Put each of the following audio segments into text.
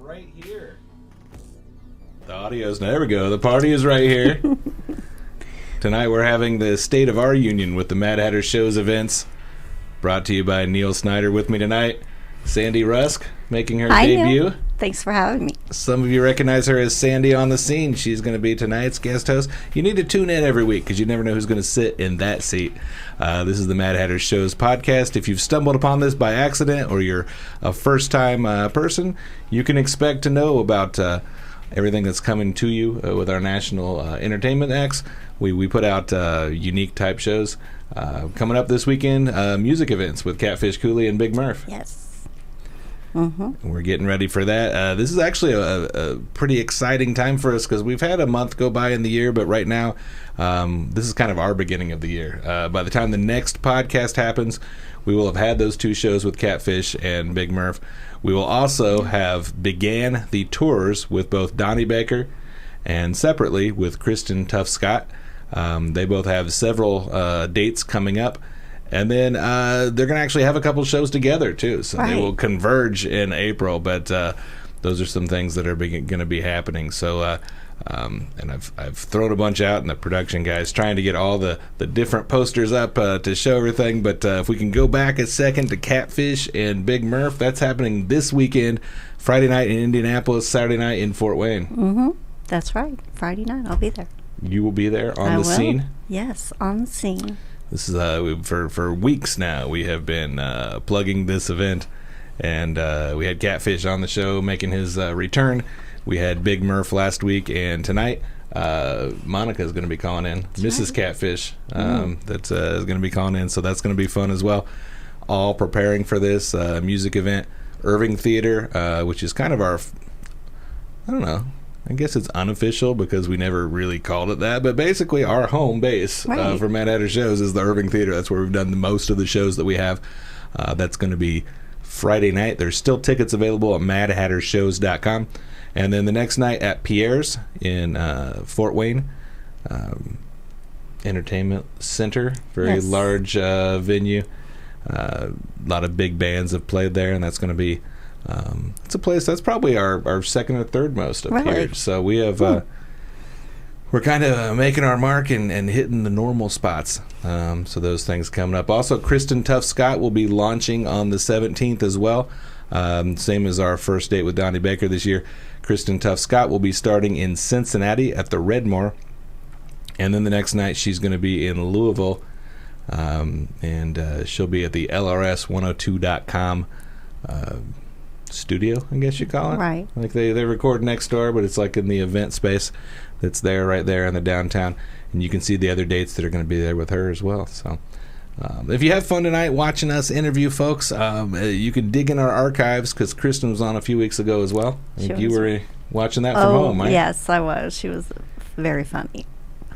right here. The audio's, there we go. The party is right here. Tonight we're having the State of Our Union with the Mad Hatter Show's events. Brought to you by Neil Snyder. With me tonight, Sandy Rusk, making her debut. Neil. Thanks for having me. Some of you recognize her as Sandy on the Scene. She's going to be tonight's guest host. You need to tune in every week because you never know who's going to sit in that seat. This is the Mad Hatter Show's podcast. If you've stumbled upon this by accident or you're a first-time person, you can expect to know about everything that's coming to you with our national entertainment acts. We put out unique type shows. Coming up this weekend, music events with Catfish Cooley and Big Murph. Yes. Mm-hmm. We're getting ready for that. This is actually a pretty exciting time for us because we've had a month go by in the year, but right now, this is kind of our beginning of the year. By the time the next podcast happens, we will have had those two shows with Catfish and Big Murph. We will also have began the tours with both Donnie Baker and separately with Kristen Tuff Scott. They both have several dates coming up. And then they're going to actually have a couple shows together, too. So They will converge in April. But those are some things that are going to be happening. So, and I've thrown a bunch out, and the production guys trying to get all the different posters up to show everything. But if we can go back a second to Catfish and Big Murph, that's happening this weekend. Friday night in Indianapolis, Saturday night in Fort Wayne. Mm-hmm. That's right. Friday night, I'll be there. You will be there on the scene? Yes, on the scene. This is for weeks now. We have been plugging this event, and we had Catfish on the show making his return. We had Big Murph last week, and tonight Monica is going to be calling in. That's Mrs. Right. Catfish that's is going to be calling in, so that's going to be fun as well. All preparing for this music event, Irving Theater, which is kind of our, I don't know. I guess it's unofficial because we never really called it that, but basically our home base for Mad Hatter Shows is the Irving Theater. That's where we've done the most of the shows that we have. That's going to be Friday night. There's still tickets available at madhattershows.com. And then the next night at Pierre's in Fort Wayne Entertainment Center, very large venue. A lot of big bands have played there, and that's going to be it's a place that's probably our second or third most up here. So we have we're kind of making our mark and hitting the normal spots. So those things coming up. Also, Kristen Tuff Scott will be launching on the 17th as well. Same as our first date with Donnie Baker this year. Kristen Tuff Scott will be starting in Cincinnati at the Redmore, and then the next night she's going to be in Louisville, and she'll be at the LRS102.com studio, I guess you call it. Right. Like they record next door, but it's like in the event space that's there, right there in the downtown. And you can see the other dates that are going to be there with her as well. So if you have fun tonight watching us interview folks, you can dig in our archives because Kristen was on a few weeks ago as well. I think you were watching that from home, right? Yes, I was. She was very funny.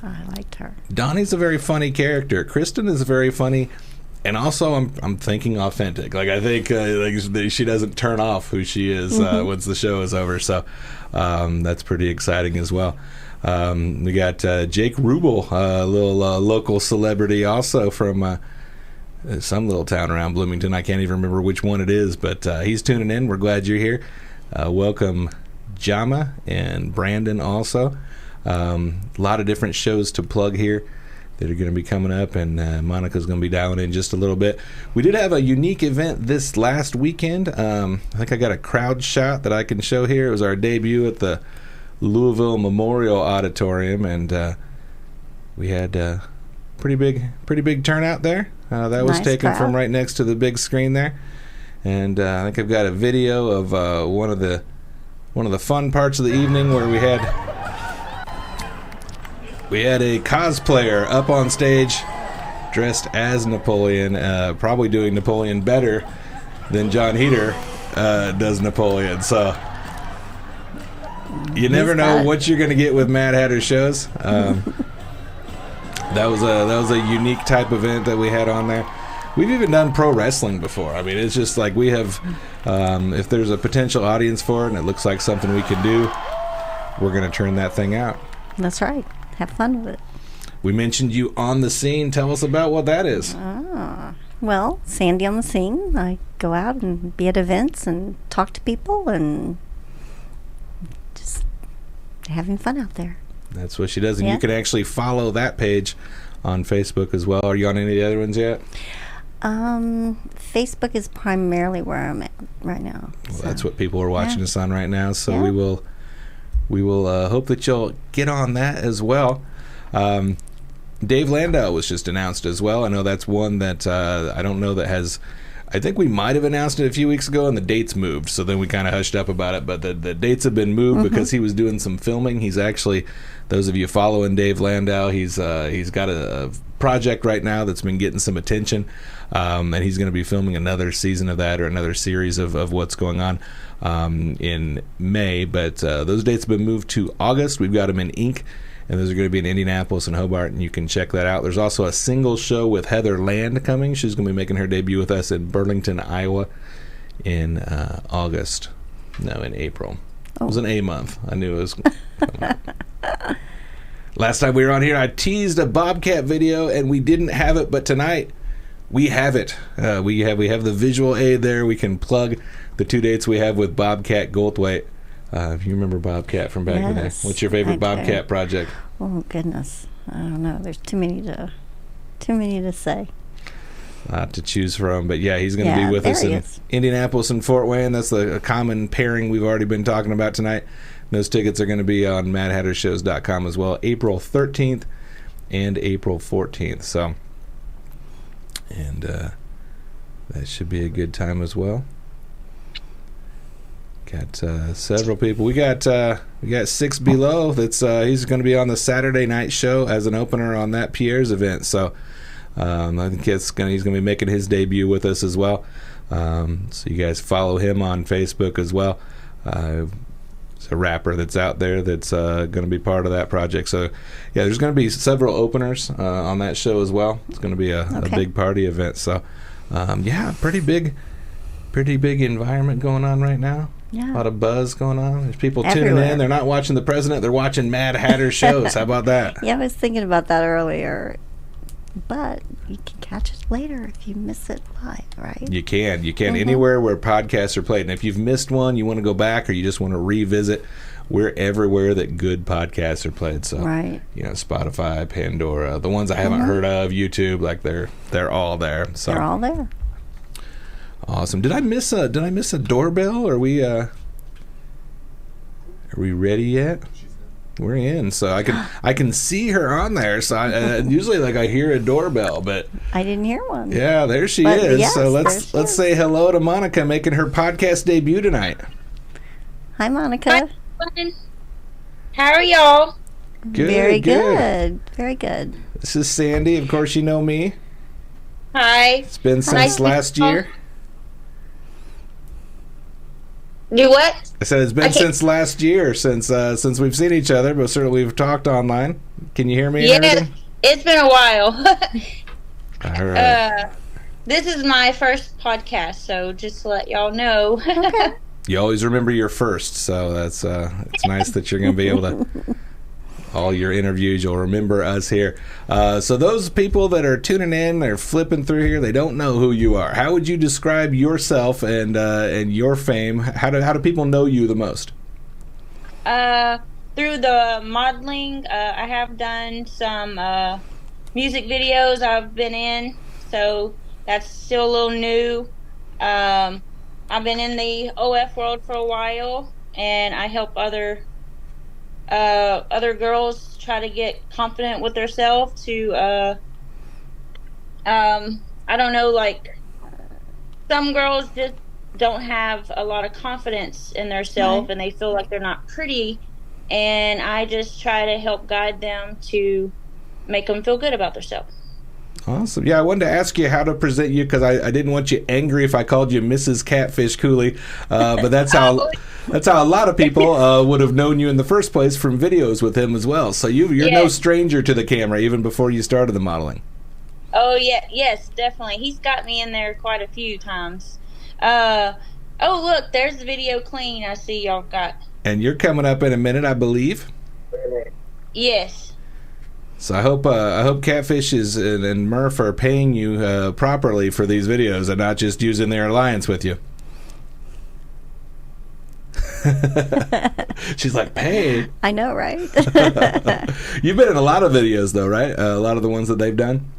I liked her. Donnie's a very funny character. Kristen is very funny. And also, I'm thinking authentic. Like I think like she doesn't turn off who she is once the show is over. So that's pretty exciting as well. We got Jake Rubel, a little local celebrity, also from some little town around Bloomington. I can't even remember which one it is, but he's tuning in. We're glad you're here. Welcome, Jama and Brandon. Also, a lot of different shows to plug here that are going to be coming up, and Monica's going to be dialing in just a little bit. We did have a unique event this last weekend. I think I got a crowd shot that I can show here. It was our debut at the Louisville Memorial Auditorium, and we had pretty big turnout there. That was taken from right next to the big screen there, and I think I've got a video of one of the fun parts of the evening where we had a cosplayer up on stage dressed as Napoleon, probably doing Napoleon better than John Heder does Napoleon. So you never know what you're going to get with Mad Hatter shows. That was a unique type event that we had on there. We've even done pro wrestling before. I mean, it's just like we have, if there's a potential audience for it and it looks like something we can do, we're going to turn that thing out. That's right. Have fun with it. We mentioned you on the scene. Tell us about what that is. Well, Sandy on the Scene. I go out and be at events and talk to people and having fun out there. That's what she does. And Yeah. you can actually follow that page on Facebook as well. Are you on any of the other ones yet? Facebook is primarily where I'm at right now. Well, so. that's what people are watching Yeah. us on right now. So Yeah. we will hope that you'll get on that as well. Dave Landau was just announced as well. I know that's one that I don't know that has. I think we might have announced it a few weeks ago, and the dates moved. So then we kind of hushed up about it. But the dates have been moved because he was doing some filming. He's actually, those of you following Dave Landau, he's got a project right now that's been getting some attention, and he's going to be filming another season of that, or another series of what's going on in May. But those dates have been moved to August. We've got them in ink. And those are going to be in Indianapolis and Hobart, and you can check that out. There's also a single show with Heather Land coming. She's going to be making her debut with us in Burlington, Iowa in August. No, in April. It was an A month. I knew it was coming up. Last time we were on here, I teased a Bobcat video, and we didn't have it, but tonight we have it. We have the visual aid there. We can plug the 2 dates we have with Bobcat Goldthwait. If you remember Bobcat from back in the day. Yes, What's your favorite I Bobcat do. project? Oh goodness, I don't know. There's too many to say. A lot to choose from, but yeah, he's going to Yeah, be with there us he in is. Indianapolis and Fort Wayne. That's a common pairing we've already been talking about tonight. Those tickets are going to be on MadHatterShows.com as well, April 13th and April 14th. So, and that should be a good time as well. Got several people. We got Six Below. That's he's going to be on the Saturday night show as an opener on that Pierre's event. So I think he's going to be making his debut with us as well. So you guys follow him on Facebook as well. He's a rapper that's out there that's going to be part of that project. So yeah, there's going to be several openers on that show as well. It's going to be a big party event. So yeah, pretty big environment going on right now. Yeah. A lot of buzz going on. There's people tuning Everywhere. in. They're not watching the president. They're watching Mad Hatter shows. How about that? Yeah, I was thinking about that earlier. But you can catch it later if you miss it live, right? You can. Anywhere where podcasts are played. And if you've missed one, you want to go back, or you just want to revisit, we're everywhere that good podcasts are played. So, Right. Spotify, Pandora, the ones I haven't heard of, YouTube, like they're all there. So They're all there. awesome. Did I miss a doorbell? Are we ready yet? We're in. So I can see her on there. So usually I hear a doorbell, but I didn't hear one. yeah, there she But is. yes, So there let's she is. say hello to Monica making her podcast debut tonight. Hi, Monica. Hi. How are y'all? Good, Very good. good. Very good. This is Sandy. Of course, you know me. Hi. It's been since Nice to last meet you. year. Do what? I said it's been Okay. since last year since we've seen each other, but certainly we've talked online. Can you hear me? and Yeah, everything? it's been a while. All right. This is my first podcast, so just to let y'all know. Okay. You always remember your first, so that's it's nice that you're going to be able to. All your interviews, you'll remember us here. So those people that are tuning in, they're flipping through here, they don't know who you are. How would you describe yourself and your fame? How do people know you the most? Through the modeling, I have done some music videos I've been in, so that's still a little new. I've been in the OF world for a while, and I help other girls try to get confident with themselves to I don't know, like some girls just don't have a lot of confidence in themselves, Right. and they feel like they're not pretty, and I just try to help guide them to make them feel good about themselves. Awesome. Yeah, I wanted to ask you how to present you because I didn't want you angry if I called you Mrs. Catfish Cooley, but that's how a lot of people would have known you in the first place from videos with him as well. So you're no Yes. stranger to the camera even before you started the modeling. Oh yeah, yes, definitely. He's got me in there quite a few times. Oh look, there's the video clean. I see y'all got. And you're coming up in a minute, I believe. Yes. So I hope Catfish and Murph are paying you properly for these videos and not just using their alliance with you. She's like, paid. I know, right? You've been in a lot of videos, though, right? A lot of the ones that they've done.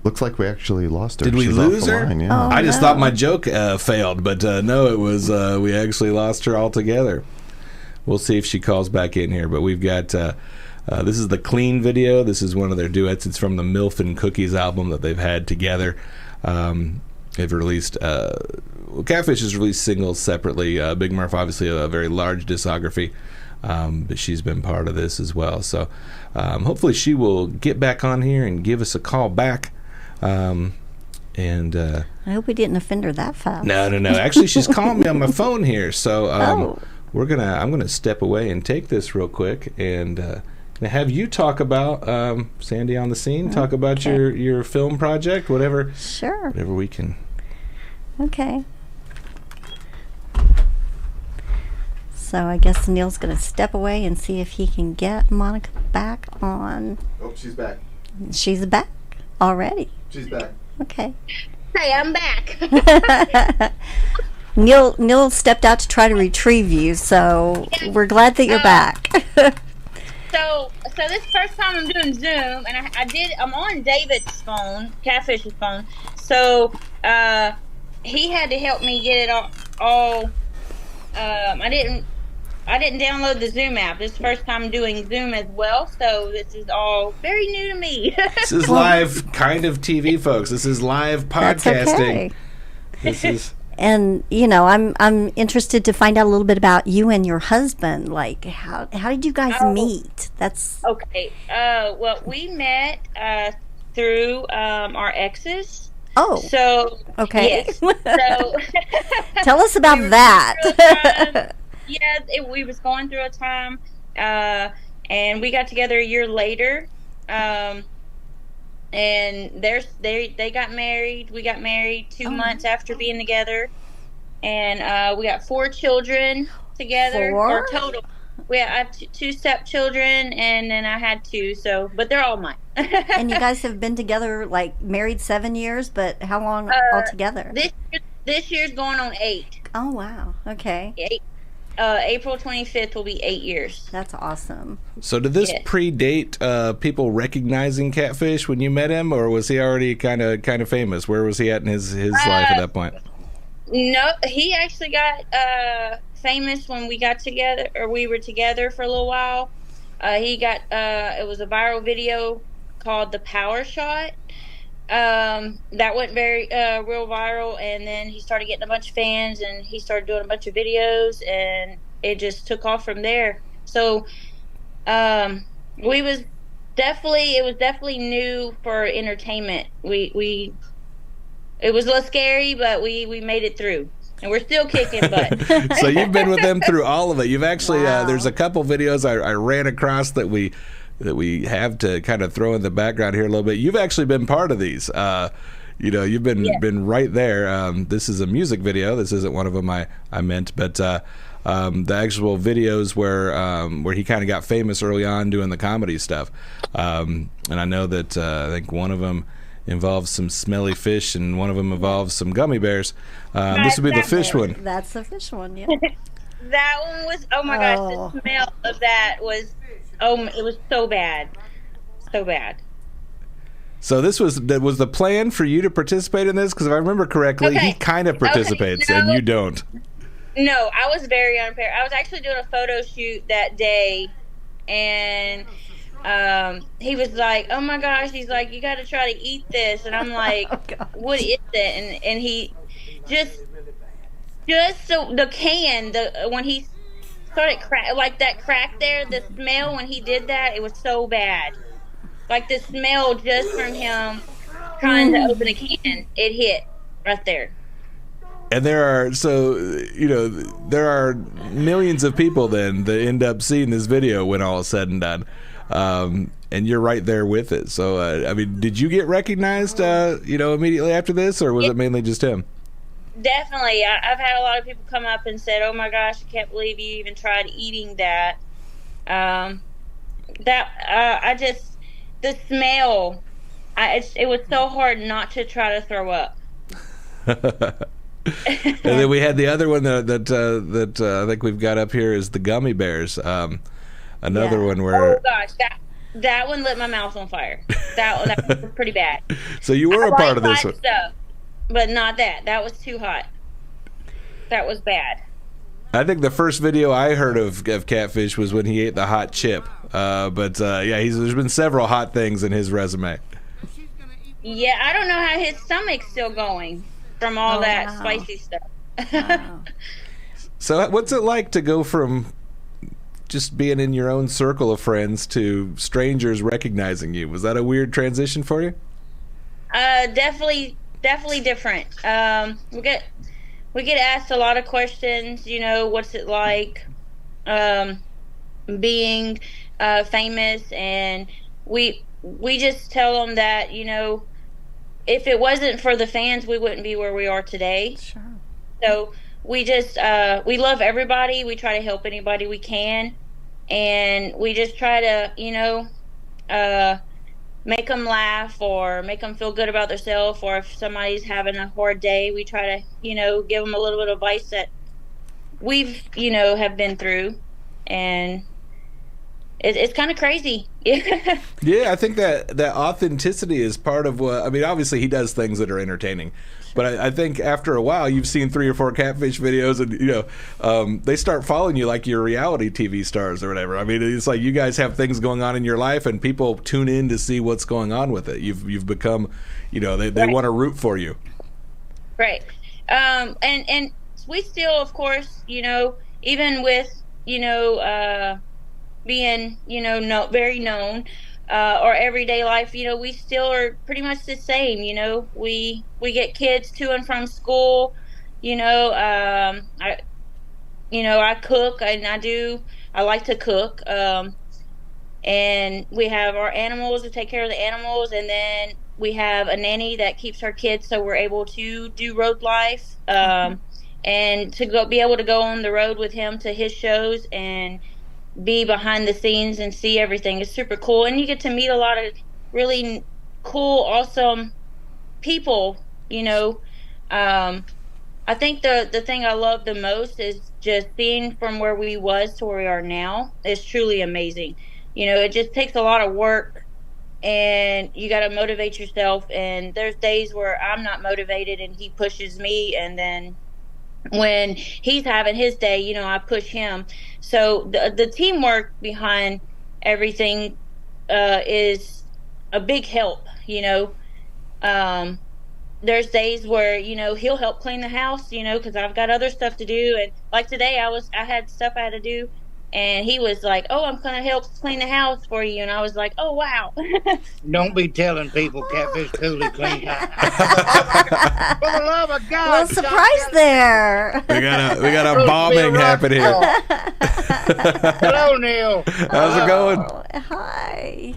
Looks like we actually lost her. Did we She's lose off the her? line, yeah. Oh. I just no. thought my joke failed, but no, it was we actually lost her altogether. We'll see if she calls back in here. But we've got this is the Clean video. This is one of their duets. It's from the Milf and Cookies album that they've had together. They've released Catfish has released singles separately. Big Murph, obviously a very large discography, but she's been part of this as well. So hopefully she will get back on here and give us a call back. I hope we didn't offend her that fast. No. Actually, she's calling me on my phone here, so Oh. I'm gonna step away and take this real quick and have you talk about Sandy on the Scene. Talk about Okay. your film project, whatever Sure. we can. Okay. So I guess Neil's going to step away and see if he can get Monica back on. Oh, she's back. She's back already. She's back. Okay. Hey, I'm back. Neil stepped out to try to retrieve you, so we're glad that you're back. So this first time I'm doing Zoom, and I'm on David's phone, Catfish's phone. So he had to help me get it all. I didn't download the Zoom app. This is the first time doing Zoom as well, so this is all very new to me. This is live kind of TV, folks. This is live That's podcasting. okay. This is And I'm interested to find out a little bit about you and your husband. Like, how did you guys meet? That's Okay. Well, we met through our exes. oh, So okay. yes. So Tell us about we were that. going through a time. Yeah, we was going through a time, and we got together a year later. And they got married. We got married 2 months after being together, and we got 4 children together. 4? Or total. I have 2 stepchildren, and then I had 2. So, but they're all mine. And you guys have been together, like married 7 years, but how long altogether? This year's going on 8. Oh wow. Okay. 8. April 25th will be 8 years. That's awesome. So did this predate people recognizing Catfish when you met him, or was he already kind of famous? Where was he at in his life at that point? No, he actually got famous when we got together, or we were together for a little while. He got it was a viral video called "The Power Shot." That went very real viral, and then he started getting a bunch of fans, and he started doing a bunch of videos, and it just took off from there. So it was definitely new for entertainment. It was a little scary, but we made it through, and we're still kicking butt. So you've been with them through all of it. You've actually Wow. there's a couple videos I ran across that we have to kind of throw in the background here a little bit. You've actually been part of these. You've been right there. This is a music video. This isn't one of them I meant, but the actual videos where he kind of got famous early on doing the comedy stuff. And I know that I think one of them involves some smelly fish, and one of them involves some gummy bears. This would be the fish one. That's the fish one, yeah. That one was, oh my gosh, the smell of that was, it was so bad. So bad. So this was the plan for you to participate in this? Because if I remember correctly, he kind of participates and you don't. No, I was very unfair. I was actually doing a photo shoot that day, and he was like, oh my gosh, he's like, you got to try to eat this. And I'm like, what is it? And he just so the can, when he started like that crack there, the smell when he did that, it was so bad. Like the smell just from him trying to open a can, it hit right there. And there are millions of people then that end up seeing this video when all is said and done. And you're right there with it. So, did you get recognized, immediately after this, or was it mainly just him? Definitely. I've had a lot of people come up and said, oh my gosh, I can't believe you even tried eating that. The smell, it was so hard not to try to throw up. And then we had the other one that I think we've got up here is the gummy bears. Another Yeah. one where. Oh gosh, that one lit my mouth on fire. That was pretty bad. So you were a part of this hot one. stuff, but not that. That was too hot. That was bad. I think the first video I heard of Catfish was when he ate the hot chip. But there's been several hot things in his resume. Yeah, I don't know how his stomach's still going from all that wow. spicy stuff. Wow. So what's it like to go from just being in your own circle of friends to strangers recognizing you? Was that a weird transition for you? Definitely different. We get asked a lot of questions. You know, what's it like being famous? And we just tell them that, you know, if it wasn't for the fans, we wouldn't be where we are today. Sure. So we just we love everybody. We try to help anybody we can, and we just try to, you know, make them laugh or make them feel good about themselves. Or if somebody's having a hard day, we try to, you know, give them a little bit of advice that we've, you know, have been through, and it's kind of crazy. Yeah, I think that authenticity is part of what. I mean, obviously he does things that are entertaining, but I think after a while you've seen 3 or 4 Catfish videos, and you know they start following you like you're reality TV stars or whatever. I mean, it's like you guys have things going on in your life, and people tune in to see what's going on with it. You've become, you know, they Right. want to root for you. Right. And we still, of course, you know, even with, you know, being, you know, very known, or everyday life, you know, we still are pretty much the same. You know, we get kids to and from school. You know, I cook, and I like to cook. And we have our animals to take care of the animals, and then we have a nanny that keeps our kids, so we're able to do road life, and to be able to go on the road with him to his shows and be behind the scenes and see everything is super cool. And you get to meet a lot of really cool, awesome people. You know, I think the thing I love the most is just seeing from where we was to where we are now is truly amazing. You know, it just takes a lot of work, and you got to motivate yourself. And there's days where I'm not motivated and he pushes me, and then when he's having his day, you know, I push him. So the teamwork behind everything is a big help. You know, there's days where, you know, he'll help clean the house, you know, because I've got other stuff to do. And like today, I had stuff I had to do, and he was like, "Oh, I'm gonna help clean the house for you," and I was like, "Oh, wow." Don't be telling people Catfish Cooley clean house. For the love of God! Little surprise there. We got a bombing happening here. Hello, Neil. How's it going? Oh, hi.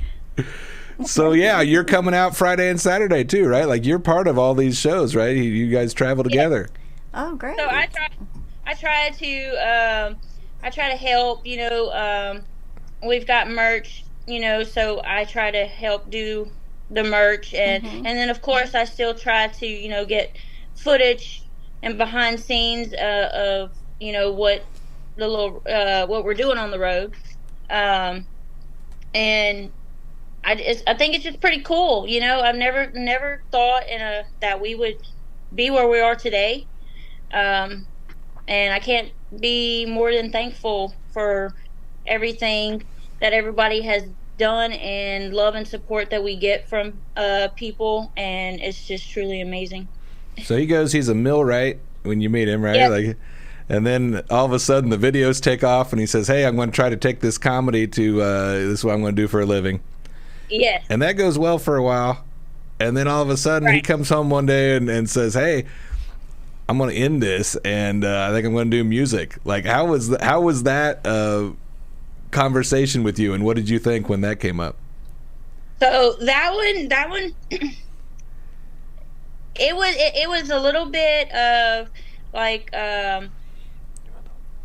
So yeah, you're coming out Friday and Saturday too, right? Like you're part of all these shows, right? You guys travel together. Oh, great. So I try to help. You know, we've got merch. You know, so I try to help do the merch, and then of course I still try to, you know, get footage and behind scenes of, you know, what we're doing on the road, and I think it's just pretty cool. You know, I've never thought that we would be where we are today, and I can't be more than thankful for everything that everybody has done and love and support that we get from people, and it's just truly amazing. So he's a millwright when you meet him, right? Yep. Like, and then all of a sudden the videos take off, and he says, "Hey, I'm going to try to take this comedy to this is what I'm going to do for a living." Yes. And that goes well for a while, and then all of a sudden he Right. comes home one day and says, "Hey, I'm going to end this, and I think I'm going to do music." Like, how was that conversation with you, and what did you think when that came up? So that one, it was a little bit of like,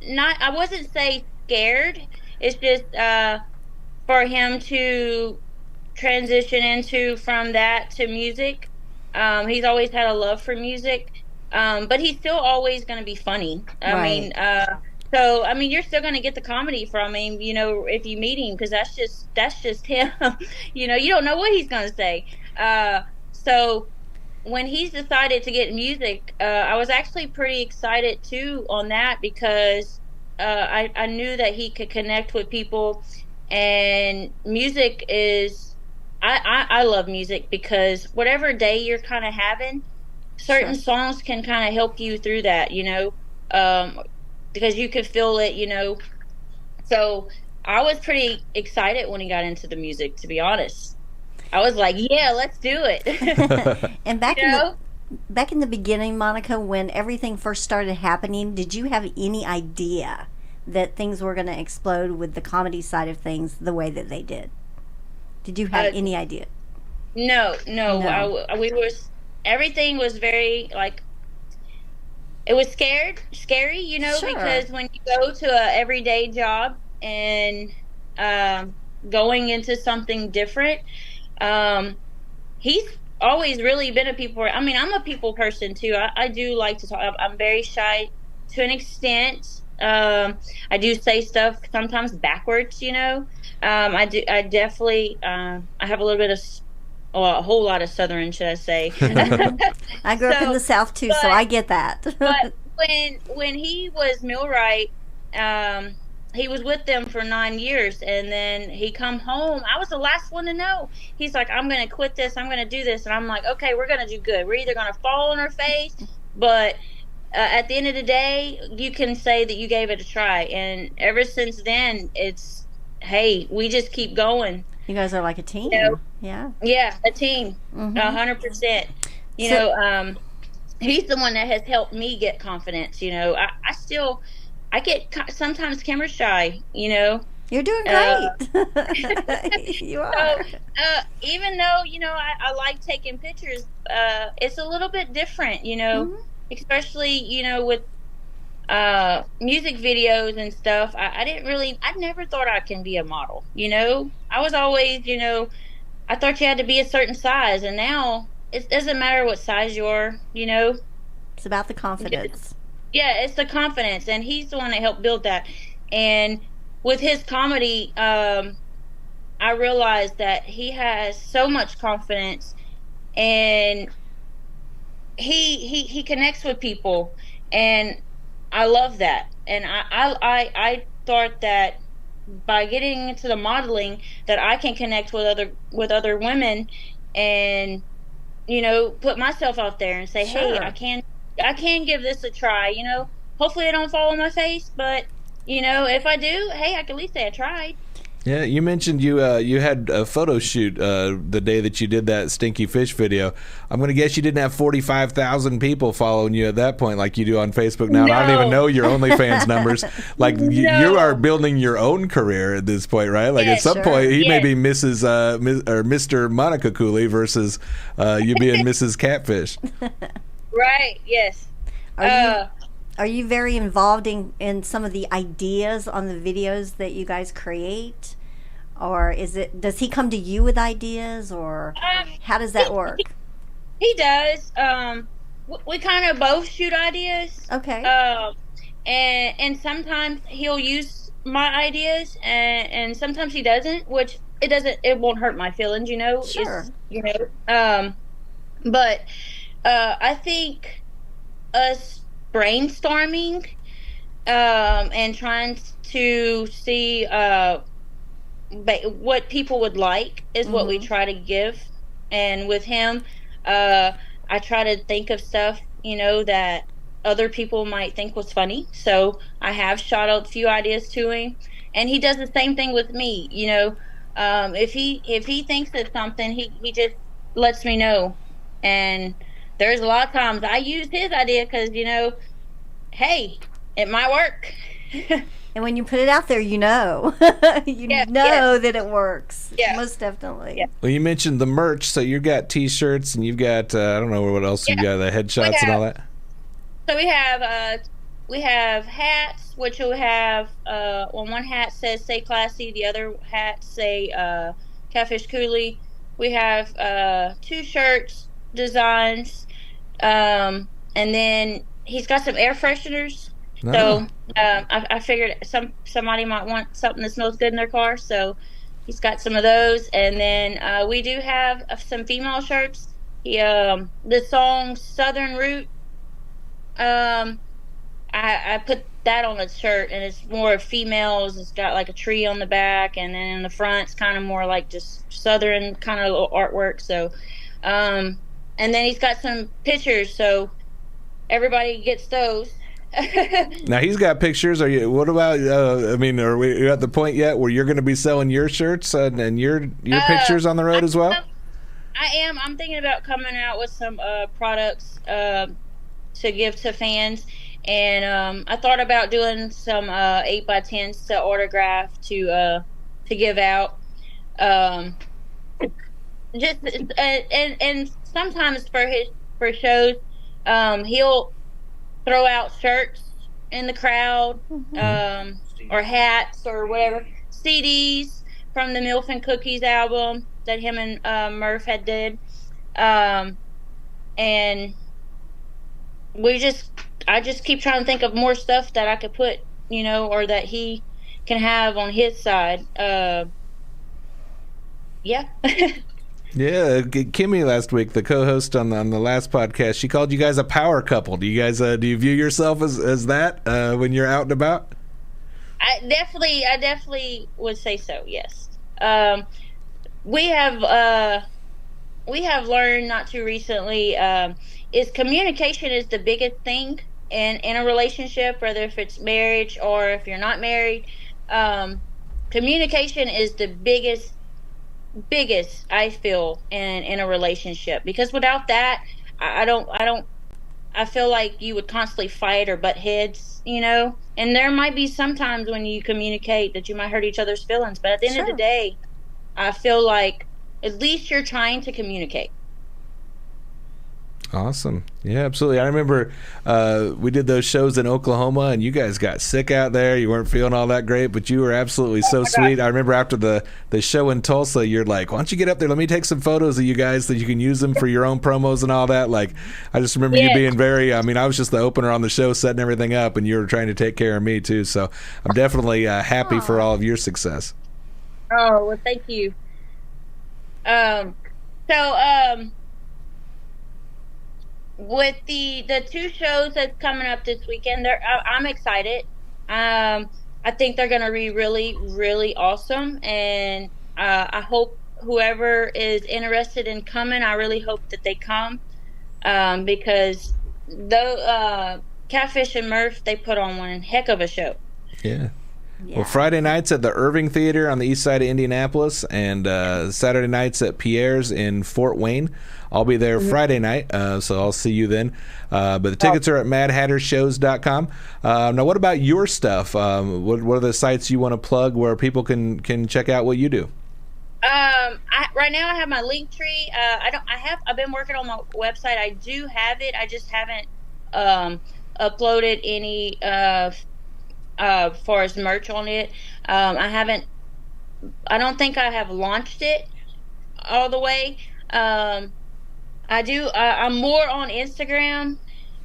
not, I wasn't say scared. It's just for him to transition from that to music. He's always had a love for music, But he's still always going to be funny. Right. So I mean, you're still going to get the comedy from him, if you meet him, because that's just him. You don't know what he's going to say. So when he's decided to get music, I was actually pretty excited too on that, because I knew that he could connect with people, and music is. I love music, because whatever day you're kind of having, certain Sure. songs can kind of help you through that, because you could feel it. So I was pretty excited when he got into the music, to be honest. I was like, yeah, let's do it. And you know? back in the beginning, Monica, when everything first started happening, did you have any idea that things were going to explode with the comedy side of things the way that they did? Did you have any idea? No, no. No. Everything was very, like, it was scary, Sure. because when you go to a everyday job and going into something different, he's always really been a people. I mean, I'm a people person too. I do like to talk. I'm very shy to an extent. I do say stuff sometimes backwards. I do. I definitely. I have a little bit of, a whole lot of Southern, should I say? I grew up in the South too, so but- I get that. But when he was millwright, he was with them for 9 years, and then he come home. I was the last one to know. He's like, I'm going to quit this. I'm going to do this. And I'm like, okay, we're going to do good. We're either going to fall on our face, but at the end of the day, you can say that you gave it a try. And ever since then, it's, hey, we just keep going. You guys are like a team. Yeah. Yeah, a team, Mhm. 100%. He's the one that has helped me get confidence. I get sometimes camera shy. You're doing great. You are. So even though I like taking pictures, it's a little bit different. Mhm. Especially with music videos and stuff. I never thought I can be a model. I was always I thought you had to be a certain size, and now it doesn't matter what size you are. It's about the confidence. Yeah, it's the confidence, and he's the one that helped build that. And with his comedy, I realized that he has so much confidence, and he connects with people, and I love that. And I thought that by getting into the modeling, that I can connect with other women, and put myself out there and say, hey, Sure. I can give this a try. Hopefully I don't fall on my face, but if I do, hey, I can at least say I tried. Yeah, you mentioned you had a photo shoot the day that you did that stinky fish video. I'm going to guess you didn't have 45,000 people following you at that point like you do on Facebook now. And I don't even know your OnlyFans numbers. Like you are building your own career at this point, right? Like at some sure. point he may be Mrs. Or Mr. Munica Cooley versus you being Mrs. Catfish. Right. Yes. Are you very involved in some of the ideas on the videos that you guys create? Or does he come to you with ideas, or how does that work? He does. We kind of both shoot ideas. Okay. And sometimes he'll use my ideas, and sometimes he doesn't, which it won't hurt my feelings, Sure. But I think us brainstorming and trying to see what people would like is what we try to give. And with him, I try to think of stuff that other people might think was funny. So I have shot out a few ideas to him, and he does the same thing with me. If he thinks of something, he just lets me know. And there's a lot of times I use his idea because, hey, it might work. And when you put it out there, you know that it works. Yeah. Most definitely. Yeah. Well, you mentioned the merch, so you've got T-shirts and you've got I don't know what else you've got, the headshots and all that. So we have hats, which will have one hat says "Stay Classy," the other hat say "Catfish Cooley." We have 2 shirts designs. And then he's got some air fresheners. No. So I figured somebody might want something that smells good in their car. So he's got some of those. And then we do have some female shirts. The song Southern Root, I put that on the shirt, and it's more females. It's got like a tree on the back, and then in the front it's kind of more like just Southern kind of little artwork. So, and then he's got some pictures, so everybody gets those. Now he's got pictures. What about? I mean, are we at the point yet where you're going to be selling your shirts and your pictures on the road as well? I am. I'm thinking about coming out with some products to give to fans, and I thought about doing some 8x10s to autograph to give out. Just and sometimes for shows, he'll throw out shirts in the crowd, or hats or whatever, CDs from the Milf and Cookies album that him and Murph had did, and I just keep trying to think of more stuff that I could put, or that he can have on his side. Yeah. Yeah, Kimmy last week, the co-host on the last podcast, she called you guys a power couple. Do you guys do you view yourself as that when you're out and about? I definitely would say so. Yes. We have learned not too recently is communication is the biggest thing in a relationship, whether if it's marriage or if you're not married. Communication is the biggest I feel in a relationship, because without that I feel like you would constantly fight or butt heads, and there might be some times when you communicate that you might hurt each other's feelings, but at the end of the day, I feel like at least you're trying to communicate. Awesome. Yeah, absolutely. I remember we did those shows in Oklahoma, and you guys got sick out there. You weren't feeling all that great, but you were absolutely so sweet. God. I remember after the show in Tulsa, you're like, why don't you get up there? Let me take some photos of you guys so you can use them for your own promos and all that. Like, I just remember you being very, I was just the opener on the show, setting everything up, and you were trying to take care of me too. So I'm definitely happy for all of your success. Oh, well, thank you. With the two shows that's coming up this weekend, I'm excited. I think they're going to be really, really awesome, and I hope whoever is interested in coming, I really hope that they come, because Catfish and Murph, they put on one heck of a show. Yeah. Well, Friday nights at the Irving Theater on the east side of Indianapolis, and Saturday nights at Pierre's in Fort Wayne. I'll be there Friday night, so I'll see you then. But the tickets are at madhattershows.com. Now, what about your stuff? What are the sites you want to plug where people can check out what you do? Right now I have my link tree. I've been working on my website. I do have it. I just haven't uploaded any far as merch on it. I don't think I have launched it all the way. I'm more on Instagram,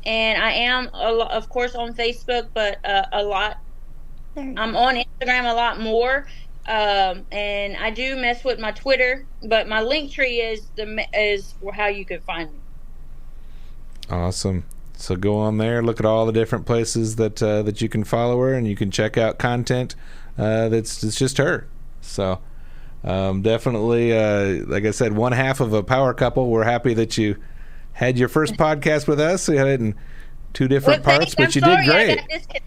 and I am of course on Facebook, but I'm on Instagram a lot more, and I do mess with my Twitter, but my link tree is how you can find me. Awesome. So go on there, look at all the different places that you can follow her, and you can check out content that's just her. So definitely, like I said, one half of a power couple. We're happy that you had your first podcast with us. We had it in two different parts, but you did great. I got disconnected.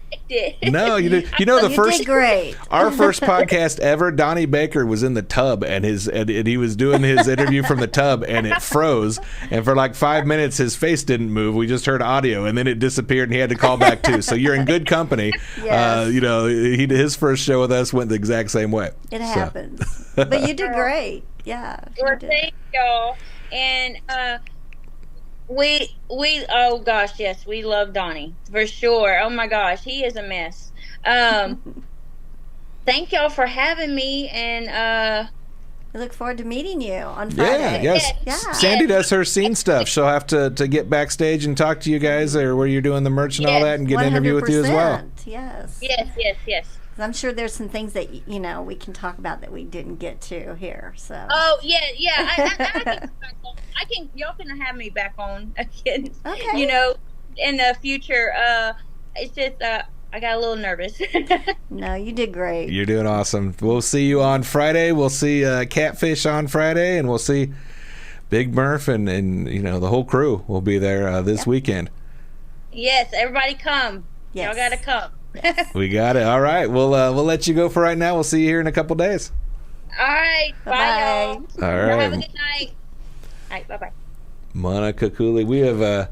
No, you did. You know, did great. Our first podcast ever, Donnie Baker was in the tub, and he was doing his interview from the tub, and it froze. And for like 5 minutes, his face didn't move. We just heard audio, and then it disappeared, and he had to call back too. So you're in good company. Yes. His first show with us went the exact same way. It happens, but you did great. Yeah. Well, thank y'all. And we oh gosh, yes, we love Donnie for sure. Oh my gosh, he is a mess. Thank y'all for having me, and I look forward to meeting you on Friday. Yes. Yeah. Sandy does her scene stuff. She'll have to get backstage and talk to you guys, or where you're doing the merch and all that, and get an interview with you as well. 100%, Yes. Yes. 'Cause I'm sure there's some things that we can talk about that we didn't get to here. So. Oh yeah. I can. Y'all can have me back on again. Okay. In the future. It's just I got a little nervous. No, you did great. You're doing awesome. We'll see you on Friday. We'll see Catfish on Friday, and we'll see Big Murph and the whole crew will be there this weekend. Yes, everybody come. Yes. Y'all gotta come. We got it. All right. We'll let you go for right now. We'll see you here in a couple days. All right. Bye, y'all. All right. Have a good night. All right. Bye. Munica Cooley. We have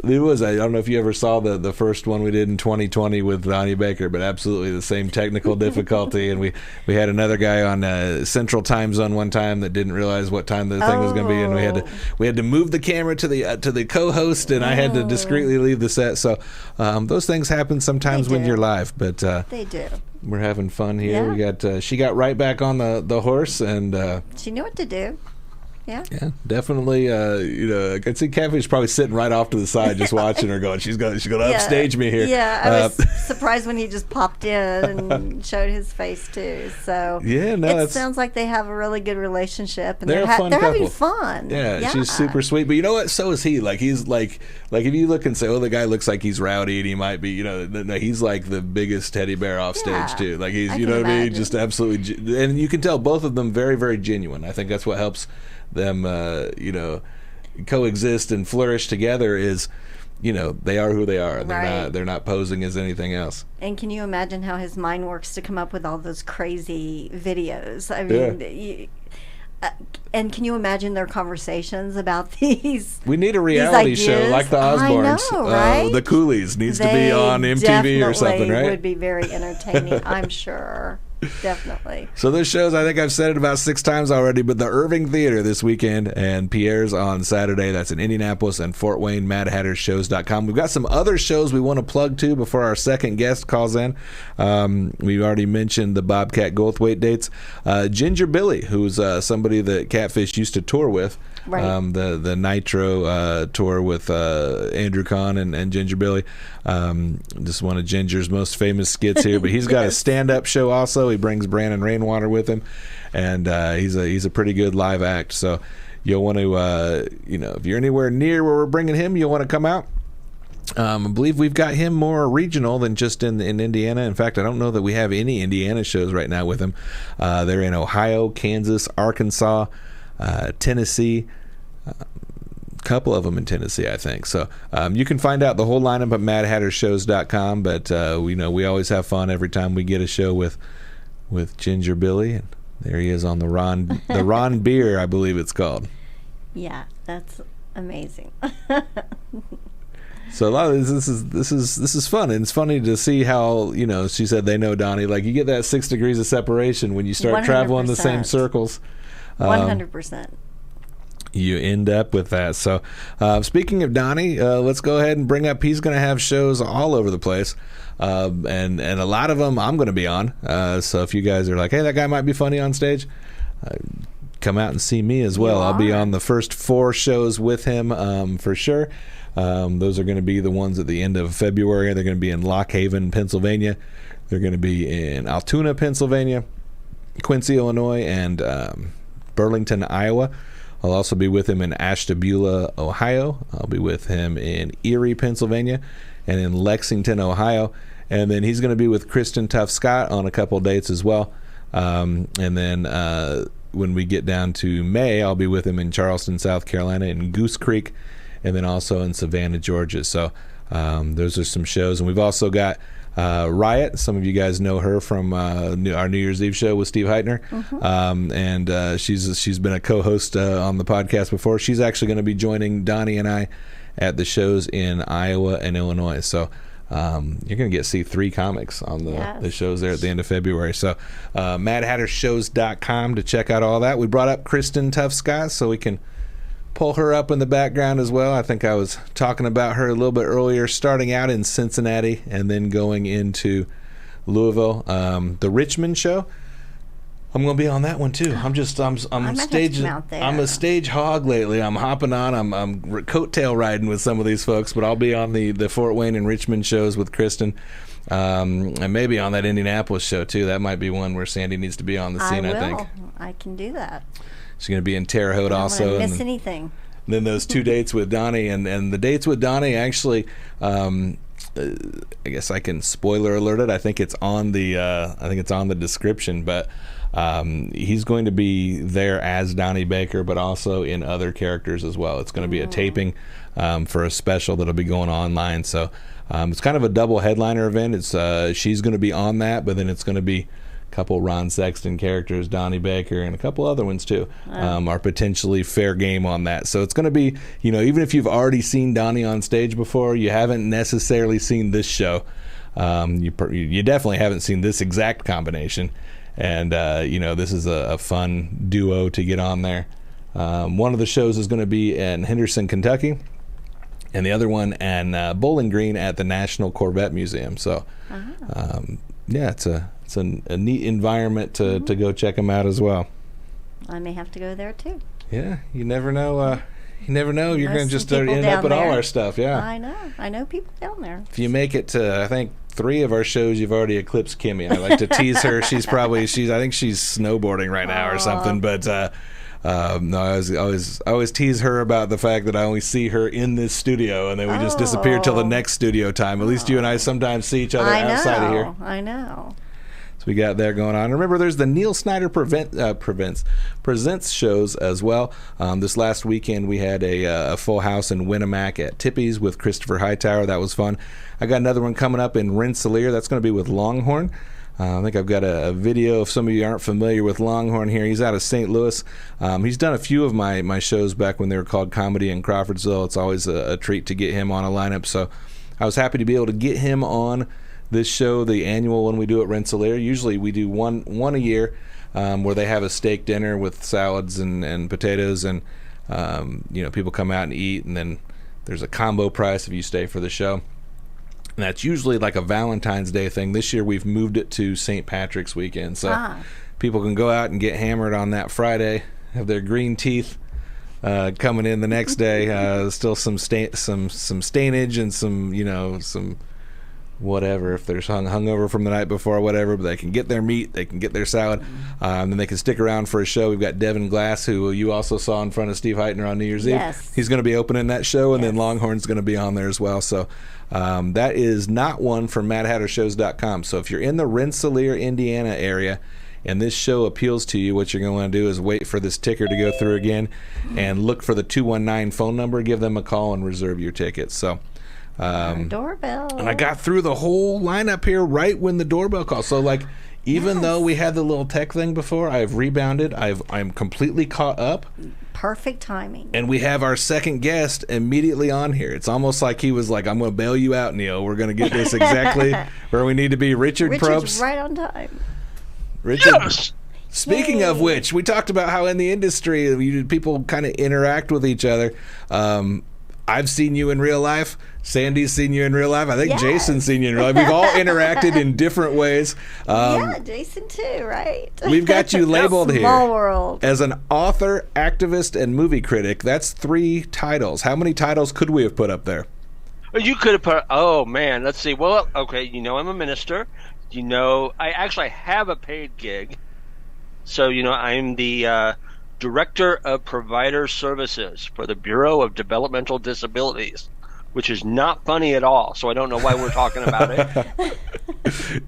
I don't know if you ever saw the first one we did in 2020 with Donnie Baker, but absolutely the same technical difficulty. And we had another guy on Central Time Zone one time that didn't realize what time the thing was going to be, and we had to move the camera to the co-host, and I had to discreetly leave the set. So those things happen sometimes when you're live, but They do. we're having fun here. Yeah. We got she got right back on the horse, and She knew what to do. Yeah. yeah, definitely. I could see Catfish probably sitting right off to the side, just watching her, going, "She's going to upstage me here." Yeah, I was surprised when he just popped in and showed his face too. So Yeah, no, it sounds like they have a really good relationship, and They're a fun they're having couple. fun. Yeah, she's super sweet. But you know what? So is he. Like, he's like if you look and say, "Oh, the guy looks like he's rowdy," and he might be, no, he's like the biggest teddy bear off Yeah, stage too. Like he's, I you can know what I mean? imagine. Just absolutely, and you can tell both of them very, very genuine. I think that's what helps them, coexist and flourish together. Is, they are who they are. They're not posing as anything else. And can you imagine how his mind works to come up with all those crazy videos? I mean, and can you imagine their conversations about these? We need a reality show ideas? like the I Osbournes. know, right? The Coolies needs to be They on MTV or something, definitely right? Would be very entertaining, I'm sure. Definitely. So those shows, I think I've said it about 6 times already, but the Irving Theater this weekend and Pierre's on Saturday. That's in Indianapolis and Fort Wayne, MadHatterShows.com. We've got some other shows we want to plug to before our second guest calls in. We already mentioned the Bobcat Goldthwait dates. Ginger Billy, who's somebody that Catfish used to tour with. Right. The Nitro tour with Andrew Kahn and Ginger Billy. Just one of Ginger's most famous skits here, but he's got a stand-up show also. He brings Brandon Rainwater with him, and he's a pretty good live act. So you'll want to, if you're anywhere near where we're bringing him, you'll want to come out. I believe we've got him more regional than just in Indiana. In fact, I don't know that we have any Indiana shows right now with him. They're in Ohio, Kansas, Arkansas, Tennessee, a couple of them in Tennessee, I think. So you can find out the whole lineup at MadHatterShows.com, but we always have fun every time we get a show with Ginger Billy, and there he is on the Ron Beer, I believe it's called. Yeah, that's amazing. So a lot of this is fun, and it's funny to see how, she said they know Donnie. Like, you get that 6 degrees of separation when you start traveling the same 100%. circles. 100%. You end up with that. So speaking of Donnie, let's go ahead and bring up, he's going to have shows all over the place, and a lot of them I'm going to be on. So if you guys are like, hey, that guy might be funny on stage, come out and see me as well. I'll be on the first 4 shows with him for sure. Those are going to be the ones at the end of February. They're going to be in Lock Haven, Pennsylvania. They're going to be in Altoona, Pennsylvania, Quincy, Illinois, and Burlington, Iowa. I'll also be with him in Ashtabula, Ohio. I'll be with him in Erie, Pennsylvania, and in Lexington, Ohio. And then he's going to be with Kristen Tuff Scott on a couple dates as well. And then when we get down to May, I'll be with him in Charleston, South Carolina, in Goose Creek, and then also in Savannah, Georgia. So those are some shows. And we've also got Riot. Some of you guys know her from our New Year's Eve show with Steve Heitner. Mm-hmm. And she's been a co-host on the podcast before. She's actually going to be joining Donnie and I at the shows in Iowa and Illinois. So you're going to see 3 comics on the shows there at the end of February. So MadHatterShows.com to check out all that. We brought up Kristen Tuff Scott so we can pull her up in the background as well. I think I was talking about her a little bit earlier, starting out in Cincinnati and then going into Louisville. The Richmond show, I'm going to be on that one too. I'm might have to stage. come out there. I'm a stage hog lately. I'm hopping on. I'm coattail riding with some of these folks, but I'll be on the Fort Wayne and Richmond shows with Kristen, and maybe on that Indianapolis show too. That might be one where Sandy needs to be on the scene. I think I can do that. She's going to be in Terre Haute also. I don't want to miss anything. Then those 2 dates with Donnie, and the dates with Donnie actually. I guess I can spoiler alert it. I think it's on the description, but he's going to be there as Donnie Baker, but also in other characters as well. It's going to be a taping for a special that'll be going online. So it's kind of a double headliner event. It's she's going to be on that, but then it's going to be a couple Ron Sexton characters, Donnie Baker, and a couple other ones too are potentially fair game on that. So it's going to be, even if you've already seen Donnie on stage before, you haven't necessarily seen this show. You definitely haven't seen this exact combination. And, this is a fun duo to get on there. One of the shows is going to be in Henderson, Kentucky, and the other one in Bowling Green at the National Corvette Museum. So, it's a neat environment to go check them out as well. I may have to go there too. Yeah, you never know. You're going to just end up at all our stuff. Yeah, I know people down there. If you make it to, I think 3 of our shows, you've already eclipsed Kimmy. I like to tease her. I think she's snowboarding right now or something. But no, I always tease her about the fact that I only see her in this studio, and then we just disappear till the next studio time. At least you and I sometimes see each other outside of here. I know. So we got that going on. Remember, there's the Neil Snyder Presents shows as well. This last weekend, we had a full house in Winnemac at Tippy's with Christopher Hightower. That was fun. I got another one coming up in Rensselaer. That's going to be with Longhorn. I think I've got a video. If some of you aren't familiar with Longhorn here, he's out of St. Louis. He's done a few of my shows back when they were called Comedy in Crawfordsville. It's always a treat to get him on a lineup. So I was happy to be able to get him on this show, the annual one we do at Rensselaer. Usually we do one a year where they have a steak dinner with salads and potatoes, and people come out and eat, and then there's a combo price if you stay for the show. And that's usually like a Valentine's Day thing. This year we've moved it to St. Patrick's weekend, so people can go out and get hammered on that Friday, have their green teeth coming in the next day. Still some stainage and some whatever, if they're hungover from the night before or whatever, but they can get their meat, they can get their salad, then they can stick around for a show. We've got Devin Glass, who you also saw in front of Steve Heitner on New Year's Eve. He's going to be opening that show, and then Longhorn's going to be on there as well. So that is not one from MadHatterShows.com. So if you're in the Rensselaer, Indiana area, and this show appeals to you, what you're going to want to do is wait for this ticker to go through again and look for the 219 phone number, give them a call, and reserve your tickets. So doorbell. And I got through the whole lineup here right when the doorbell called. So, even though we had the little tech thing before, I've rebounded. I'm completely caught up. Perfect timing. And we have our second guest immediately on here. It's almost like he was like, I'm going to bail you out, Neil. We're going to get this exactly where we need to be. Richard's Probst. Right on time. Richard. Yes. Speaking of which, we talked about how in the industry people kind of interact with each other. I've seen you in real life. Sandy's seen you in real life. I think Jason's seen you in real life. We've all interacted in different ways. Jason too, right? We've got you labeled here Small world. as an author, activist, and movie critic. That's 3 titles. How many titles could we have put up there? You could have put, oh man, let's see. Well, okay, I'm a minister. I actually have a paid gig. So, I'm the Director of Provider Services for the Bureau of Developmental Disabilities, which is not funny at all. So I don't know why we're talking about it.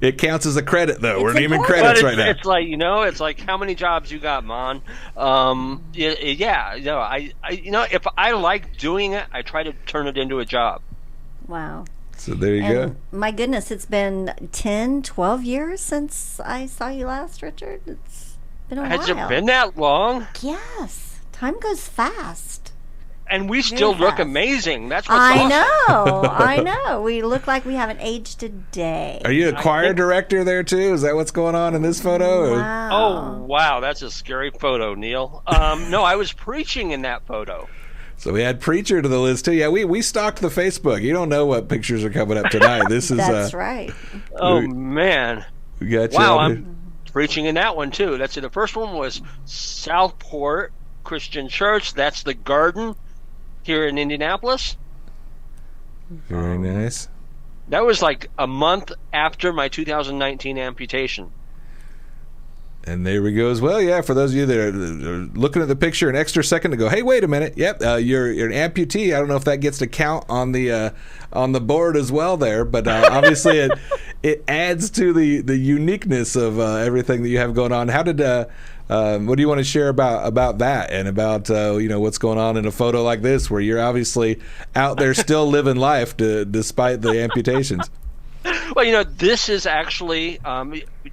It counts as a credit, though. We're naming credits right now. It's like, it's like, how many jobs you got, Mon? If I like doing it, I try to turn it into a job. Wow. So there you go. My goodness, it's been 10, 12 years since I saw you last, Richard. It's been a while. Has it been that long? Yes. Time goes fast. And we still look amazing. That's what's awesome. I know. We look like we haven't aged a day. Are you a choir director there, too? Is that what's going on in this photo? Wow. Oh, wow. That's a scary photo, Neil. No, I was preaching in that photo. So we had Preacher to the list, too. Yeah, we stalked the Facebook. You don't know what pictures are coming up tonight. This is That's right. Oh, man. We got you. Wow, preaching in that one too. Let's see, the first one was Southport Christian Church. That's the Garden here in Indianapolis. Very nice. That was like a month after my 2019 amputation. And there we go as well. Yeah, for those of you that are looking at the picture, an extra second to go, hey, wait a minute. Yep, you're an amputee. I don't know if that gets to count on the board as well there, but obviously it adds to the uniqueness of everything that you have going on. How did what do you want to share about that and about what's going on in a photo like this where you're obviously out there still living life despite the amputations? Well, this is actually,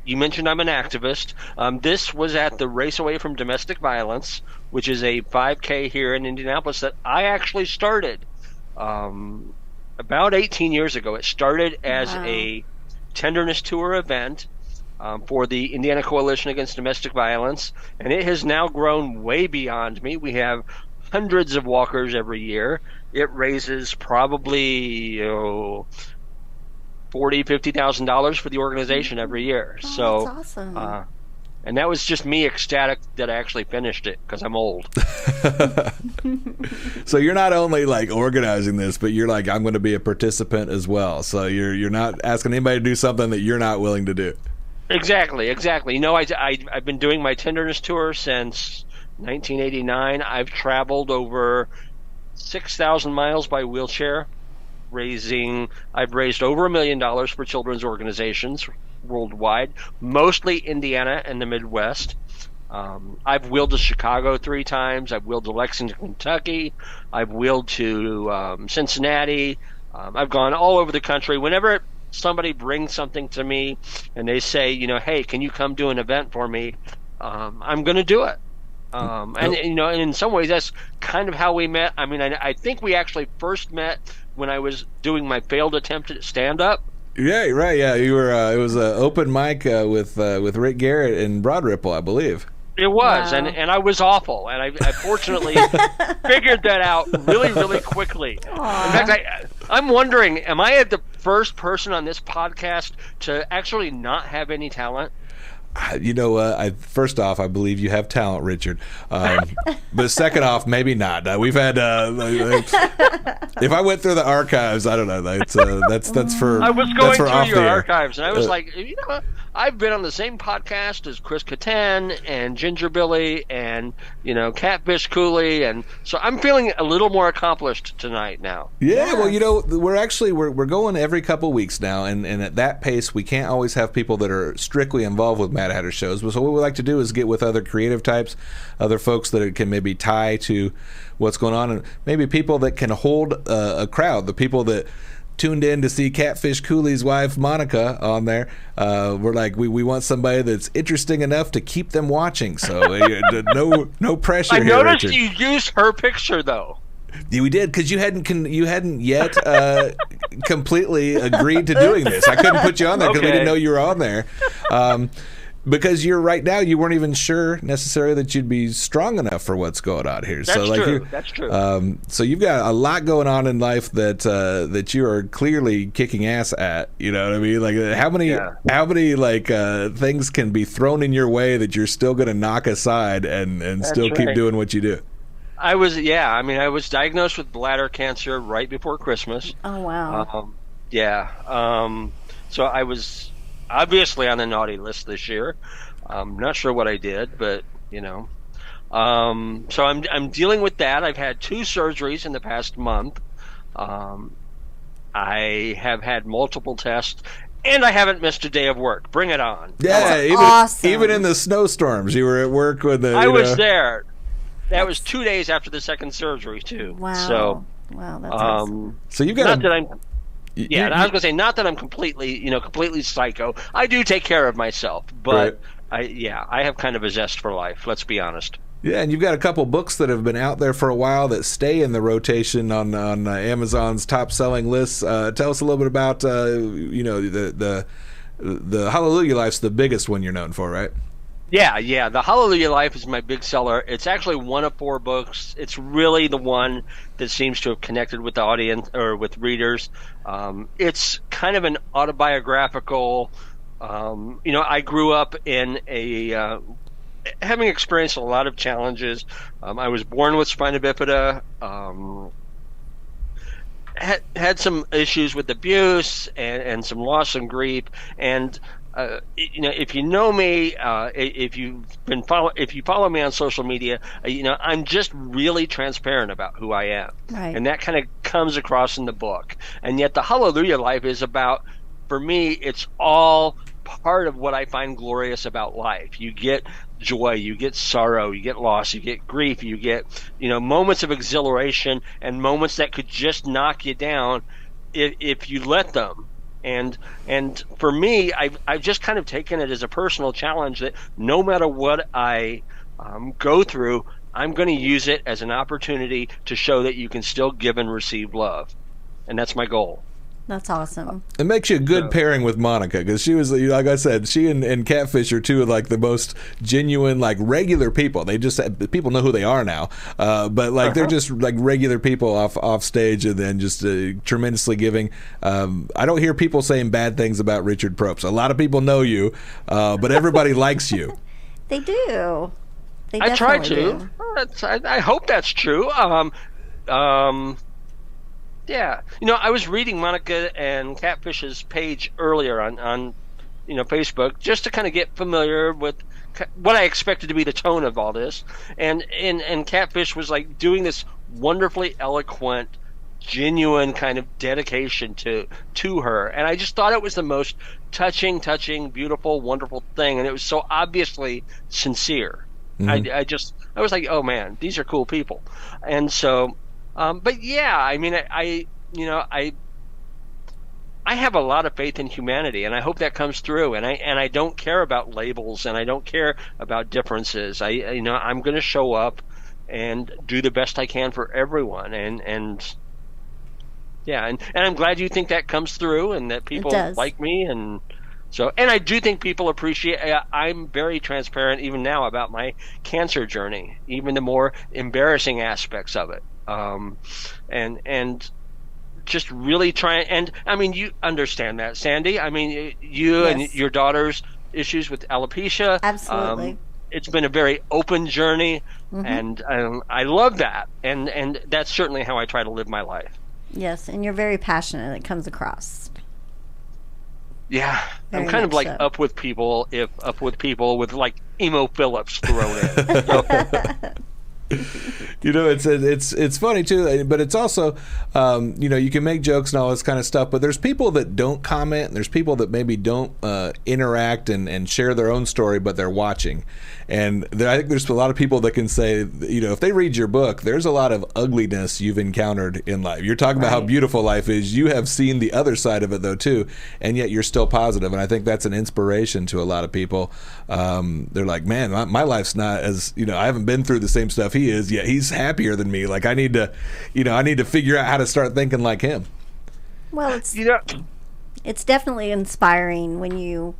you mentioned I'm an activist. This was at the Race Away from Domestic Violence, which is a 5K here in Indianapolis that I actually started about 18 years ago. It started as a tenderness tour event for the Indiana Coalition Against Domestic Violence, and it has now grown way beyond me. We have hundreds of walkers every year. It raises probably $40,000-$50,000 for the organization every year. So that's awesome. And that was just me ecstatic that I actually finished it because I'm old. So you're not only like organizing this, but you're like, I'm going to be a participant as well. So you're not asking anybody to do something that you're not willing to do. Exactly. I've been doing my tenderness tour since 1989. I've traveled over 6,000 miles by wheelchair. I've raised over $1 million for children's organizations worldwide, mostly Indiana and the Midwest. I've wheeled to Chicago 3 times. I've wheeled to Lexington, Kentucky. I've wheeled to Cincinnati. I've gone all over the country. Whenever somebody brings something to me and they say, hey, can you come do an event for me? I'm going to do it. And in some ways that's kind of how we met. I mean, I think we actually first met when I was doing my failed attempt at stand-up. Yeah, right. Yeah, you were. It was an open mic with Rick Garrett in Broad Ripple, I believe. It was, Wow. and I was awful, and I fortunately figured that out really, really quickly. In fact, I'm wondering, am I the first person on this podcast to actually not have any talent? First off, I believe you have talent, Richard. But second off, maybe not. We've had. If I went through the archives, I don't know. That's for. I was that's going for through off your the air. archives, and I was like, I've been on the same podcast as Chris Kattan and Ginger Billy and Catfish Cooley, and so I'm feeling a little more accomplished tonight now. Yeah, well, we're going every couple weeks now, and at that pace, we can't always have people that are strictly involved with Mad Hatter shows. So what we like to do is get with other creative types, other folks that can maybe tie to what's going on, and maybe people that can hold a crowd. The people that tuned in to see Catfish Cooley's wife Monica on there. We're like, we want somebody that's interesting enough to keep them watching. So no pressure. I here, noticed Richard. you used her picture though. Yeah, we did, because you hadn't yet completely agreed to doing this. I couldn't put you on there because we Okay. didn't know you were on there. Because you weren't even sure necessarily that you'd be strong enough for what's going on here. That's true. That's true. So you've got a lot going on in life that you are clearly kicking ass at. You know what I mean? Like how many things can be thrown in your way that you're still going to knock aside and still keep right. doing what you do? I was diagnosed with bladder cancer right before Christmas. Oh, wow. So I was obviously on the naughty list this year. Not sure what I did, but so I'm dealing with that. I've had 2 surgeries in the past month. I have had multiple tests, and I haven't missed a day of work. Bring it on. Yeah, awesome. even in the snowstorms, you were at work with the. I was there. That was 2 days after the second surgery too. Wow. So, wow, that's awesome. So you've got. not that I'm. Yeah, and I was going to say, not that I'm completely psycho. I do take care of myself, but Right. I have kind of a zest for life. Let's be honest. Yeah, and you've got a couple books that have been out there for a while that stay in the rotation on Amazon's top selling lists. Tell us a little bit about the Hallelujah Life's the biggest one you're known for, right? Yeah. The Hallelujah Life is my big seller. It's actually one of 4 books. It's really the one that seems to have connected with the audience or with readers. It's kind of an autobiographical I grew up in having experienced a lot of challenges. I was born with spina bifida. Had some issues with abuse and some loss and grief. And if you know me, if you follow me on social media, I'm just really transparent about who I am, Right. and that kind of comes across in the book. And yet, the Hallelujah Life is about, for me, it's all part of what I find glorious about life. You get joy, you get sorrow, you get loss, you get grief, you get moments of exhilaration and moments that could just knock you down if you let them. And for me, I've just kind of taken it as a personal challenge that no matter what I go through, I'm going to use it as an opportunity to show that you can still give and receive love, and that's my goal. That's awesome. It makes you a good pairing with Monica, because she was, like I said, she and Catfish are two of like the most genuine, like regular people. They just, people know who they are now, but like they're just like regular people off stage, and then just tremendously giving. I don't hear people saying bad things about Richard Probst. A lot of people know you, but everybody likes you. They do. They I try definitely to. do. I hope that's true. Yeah, I was reading Monica and Catfish's page earlier on Facebook, just to kind of get familiar with what I expected to be the tone of all this, and Catfish was like doing this wonderfully eloquent, genuine kind of dedication to her, and I just thought it was the most touching, beautiful, wonderful thing, and it was so obviously sincere. Mm-hmm. I was like, oh man, these are cool people, and so. But yeah, I mean, I have a lot of faith in humanity, and I hope that comes through. And I don't care about labels, and I don't care about differences. I'm going to show up and do the best I can for everyone. And I'm glad you think that comes through, and that people like me, and I do think people appreciate. I'm very transparent even now about my cancer journey, even the more embarrassing aspects of it. And just really trying, and I mean, you understand that, Sandy. I mean, you and your daughter's issues with alopecia. Absolutely. It's been a very open journey, and I love that, and that's certainly how I try to live my life. Yes, and you're very passionate. It comes across. Yeah, Very I'm kind of like so. up with people with like Emo Phillips thrown in. It's funny too, but it's also you can make jokes and all this kind of stuff, but there's people that don't comment, and there's people that maybe don't interact and share their own story, but they're watching. And I think there's a lot of people that can say, if they read your book, there's a lot of ugliness you've encountered in life. You're talking about how beautiful life is. You have seen the other side of it though too, and yet you're still positive. And I think that's an inspiration to a lot of people. They're like, man, my life's not as, I haven't been through the same stuff he is, yet he's happier than me. Like I need to figure out how to start thinking like him. Well, it's definitely inspiring when you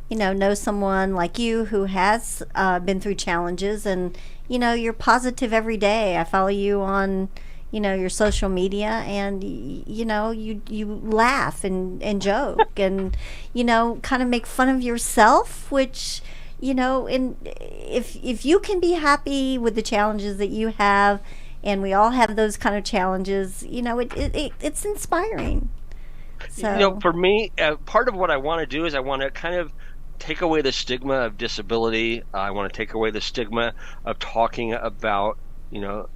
know someone like you who has been through challenges, and you're positive every day. I follow you on your social media, and you laugh and joke and kind of make fun of yourself, which and if you can be happy with the challenges that you have, and we all have those kind of challenges, it's inspiring. So for me, part of what I want to do is I want to kind of take away the stigma of disability. I want to take away the stigma of talking about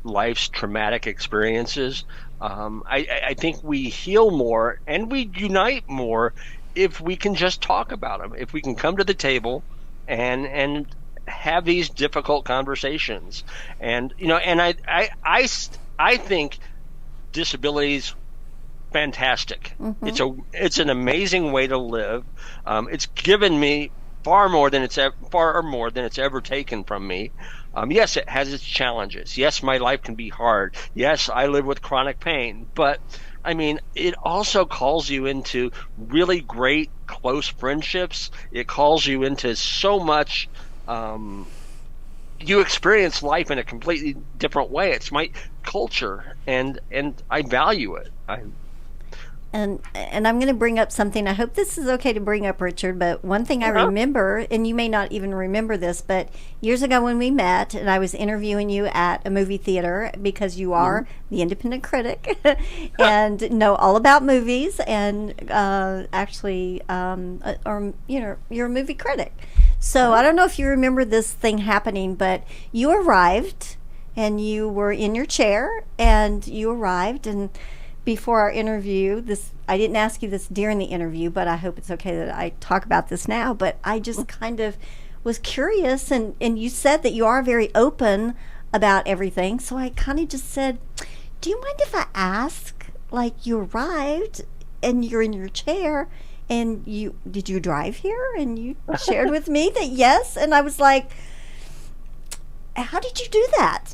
life's traumatic experiences. I think we heal more and we unite more if we can just talk about them. If we can come to the table and have these difficult conversations, and I think disability's fantastic. It's an amazing way to live. It's given me far more than it's ever taken from me. Yes, it has its challenges. Yes, my life can be hard. Yes, I live with chronic pain, but I mean, it also calls you into really great close friendships. It calls you into so much. You experience life in a completely different way. It's my culture, and I value it. And I'm going to bring up something. I hope this is okay to bring up, Richard. But one thing I remember, and you may not even remember this, but years ago when we met, and I was interviewing you at a movie theater because you are the independent critic and know all about movies, and actually, or you're a movie critic. So I don't know if you remember this thing happening, but you arrived, and you were in your chair, and you arrived, and before our interview, I didn't ask you this during the interview, but I hope it's okay that I talk about this now. But I just kind of was curious, and you said that you are very open about everything. So I kind of just said, do you mind if I ask, like, you arrived and you're in your chair, and did you drive here? And you shared with me that yes. And I was like, how did you do that?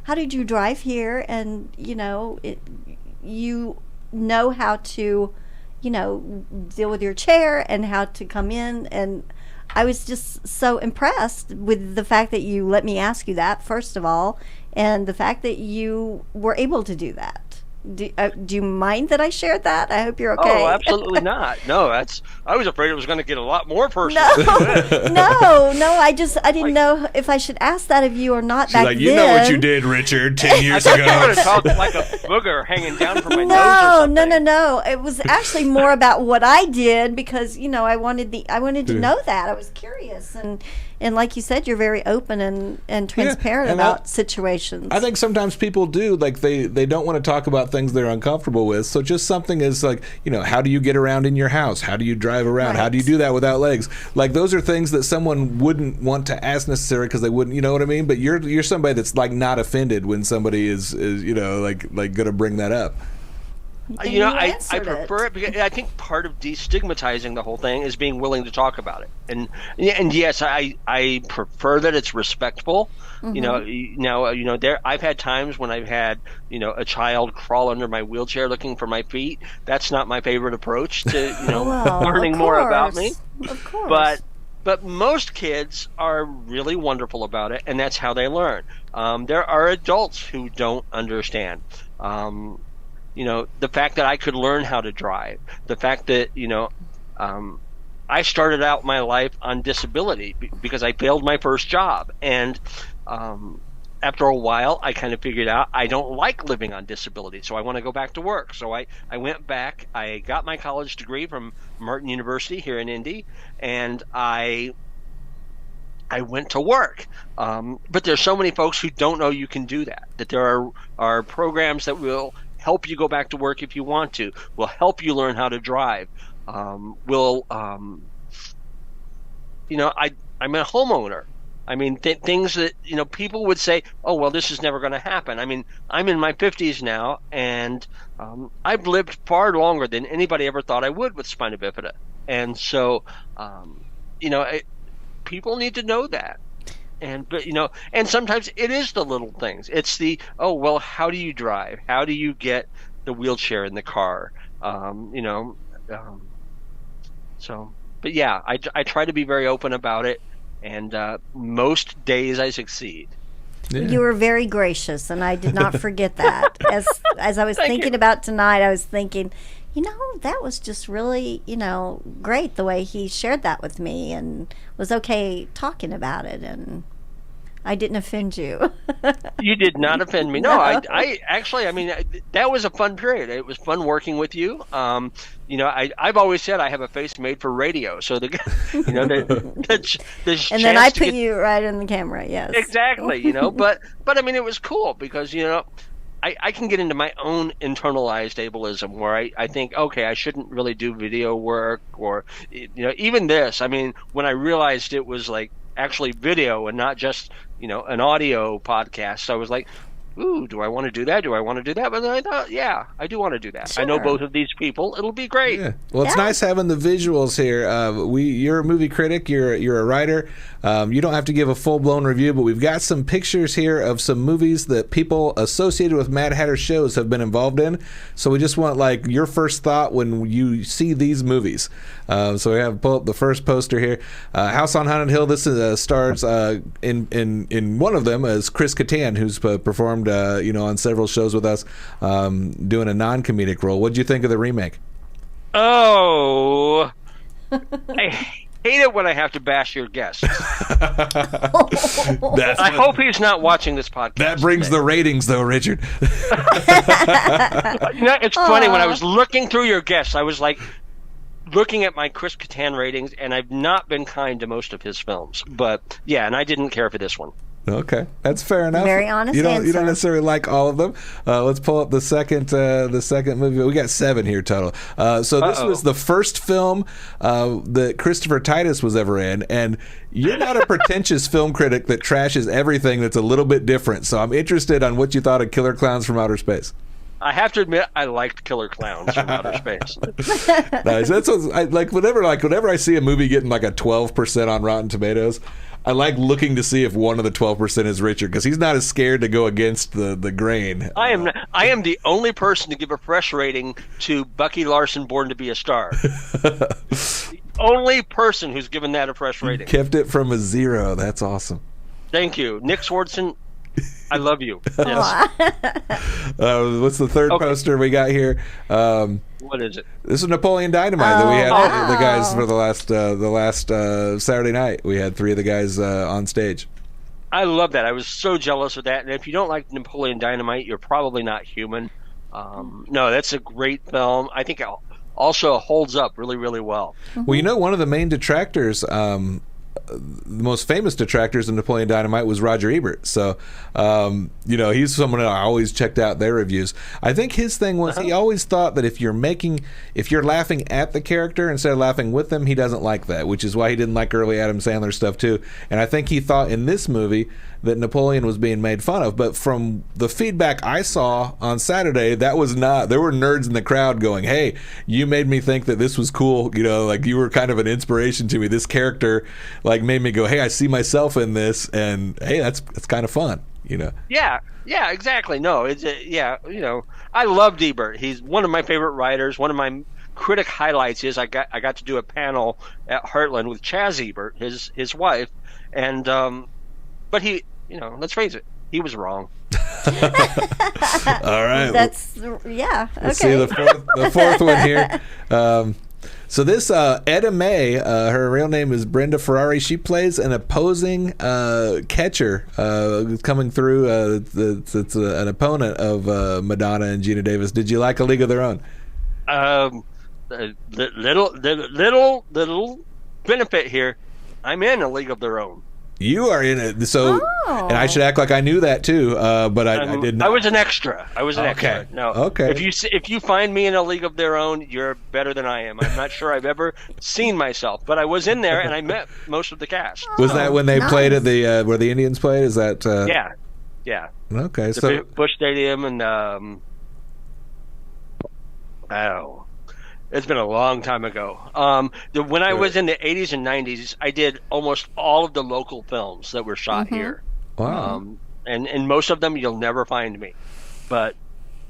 How did you drive here, and you know how to deal with your chair and how to come in, and I was just so impressed with the fact that you let me ask you that, first of all, and the fact that you were able to do that. Do you mind that I shared that? I hope you're okay. Oh, absolutely not. No, I was afraid it was going to get a lot more personal. No. I didn't know if I should ask that of you or not. She's back like, then. you know what you did, Richard, 10 years ago. I'm going to talk like a booger hanging down from my nose or something. No. It was actually more about what I did because I wanted to know that. I was curious, and like you said, you're very open and transparent about situations. I think sometimes people do, like they don't want to talk about things they're uncomfortable with. So just something is like, how do you get around in your house? How do you drive around? Right. How do you do that without legs? Like those are things that someone wouldn't want to ask necessarily because they wouldn't, you know what I mean? But you're somebody that's like not offended when somebody is like going to bring that up. I prefer it because I think part of destigmatizing the whole thing is being willing to talk about it. And yes, I prefer that it's respectful. Mm-hmm. I've had times when I've had a child crawl under my wheelchair looking for my feet. That's not my favorite approach to learning more about me. Of course. But most kids are really wonderful about it, and that's how they learn. There are adults who don't understand. The fact that I could learn how to drive, the fact that, I started out my life on disability because I failed my first job. And after a while, I kind of figured out I don't like living on disability, so I want to go back to work. So I went back. I got my college degree from Martin University here in Indy, and I went to work. But there's so many folks who don't know you can do that, that there are programs that will help you go back to work if you want to, will help you learn how to drive, I'm a homeowner. I mean, things that, people would say, oh, well, this is never going to happen. I mean, I'm in my 50s now, and I've lived far longer than anybody ever thought I would with spina bifida. And so, people need to know that. And sometimes it is the little things. It's the, oh, well, how do you drive? How do you get the wheelchair in the car? But yeah, I try to be very open about it, and most days I succeed. Yeah. You were very gracious, and I did not forget that. As I was thinking about tonight, I was thinking, that was just really, great the way he shared that with me and was okay talking about it, and I didn't offend you. You did not offend me. No, I actually, that was a fun period. It was fun working with you. I've always said I have a face made for radio, so the and then I put you right in the camera. Yes, exactly. But it was cool because I can get into my own internalized ableism where I think, okay, I shouldn't really do video work, or even this. When I realized it was like actually video and not just an audio podcast, I was like, ooh, do I want to do that? But then I thought, yeah, I do want to do that. Sure. I know both of these people. It'll be great. Yeah. Well, it's nice having the visuals here. You're a movie critic. You're a writer. You don't have to give a full-blown review, but we've got some pictures here of some movies that people associated with Mad Hatter shows have been involved in. So we just want your first thought when you see these movies. So we have pull up the first poster here. House on Haunted Hill. This is stars in one of them as Chris Kattan, who's performed performed, on several shows with us, doing a non-comedic role. What did you think of the remake? Oh, I hate it when I have to bash your guests. I hope he's not watching this podcast. That brings the ratings, though, Richard. It's funny, when I was looking through your guests, I was like looking at my Chris Kattan ratings, and I've not been kind to most of his films. But yeah, and I didn't care for this one. Okay, that's fair enough. Very honest You don't answer. necessarily like all of them. Let's pull up the second movie. We got 7 here total. So this was the first film that Christopher Titus was ever in, and you're not a pretentious film critic that trashes everything that's a little bit different. So I'm interested on what you thought of Killer Clowns from Outer Space. I have to admit, I liked Killer Clowns from Outer Space. Nice. That's what I like. Whenever I see a movie getting like a 12% on Rotten Tomatoes, I like looking to see if one of the 12% is Richard, because he's not as scared to go against the grain. I am the only person to give a fresh rating to Bucky Larson, Born to be a Star. The only person who's given that a fresh rating. Kept it from a 0. That's awesome. Thank you, Nick Swardson. I love you. Yes. What's the third poster we got here? What is it? This is Napoleon Dynamite that we had the guys for the last Saturday night. We had 3 of the guys on stage. I love that. I was so jealous of that. And if you don't like Napoleon Dynamite, you're probably not human. No, that's a great film. I think it also holds up really, really well. Well, one of the main detractors, the most famous detractors of Napoleon Dynamite was Roger Ebert. So, he's someone I always checked out their reviews. I think his thing was he always thought that if you're laughing at the character instead of laughing with them, he doesn't like that, which is why he didn't like early Adam Sandler stuff too. And I think he thought in this movie that Napoleon was being made fun of. But from the feedback I saw on Saturday, that was not. There were nerds in the crowd going, "Hey, you made me think that this was cool. Like you were kind of an inspiration to me. This character, like, made me go, hey, I see myself in this, and hey, that's kind of fun." Yeah, exactly. No, it's I loved Ebert. He's one of my favorite writers. One of my critic highlights is I got to do a panel at Heartland with Chaz Ebert, his wife, and but he, let's face it, he was wrong. All right. That's okay. Let's see the fourth one here. So this Etta May, her real name is Brenda Ferrari. She plays an opposing catcher coming through. It's an opponent of Madonna and Gina Davis. Did you like A League of Their Own? Little benefit here. I'm in A League of Their Own. You are in it, so and I should act like I knew that too, but I did not. I was an extra. Extra. No. Okay. If you find me in A League of Their Own, you're better than I am. I'm not sure I've ever seen myself, but I was in there and I met most of the cast. Was that when they played at the where the Indians played? Is that? Yeah. Okay. The Bush Stadium and it's been a long time ago. When I was in the 80s and 90s, I did almost all of the local films that were shot here. Wow. And most of them you'll never find me. But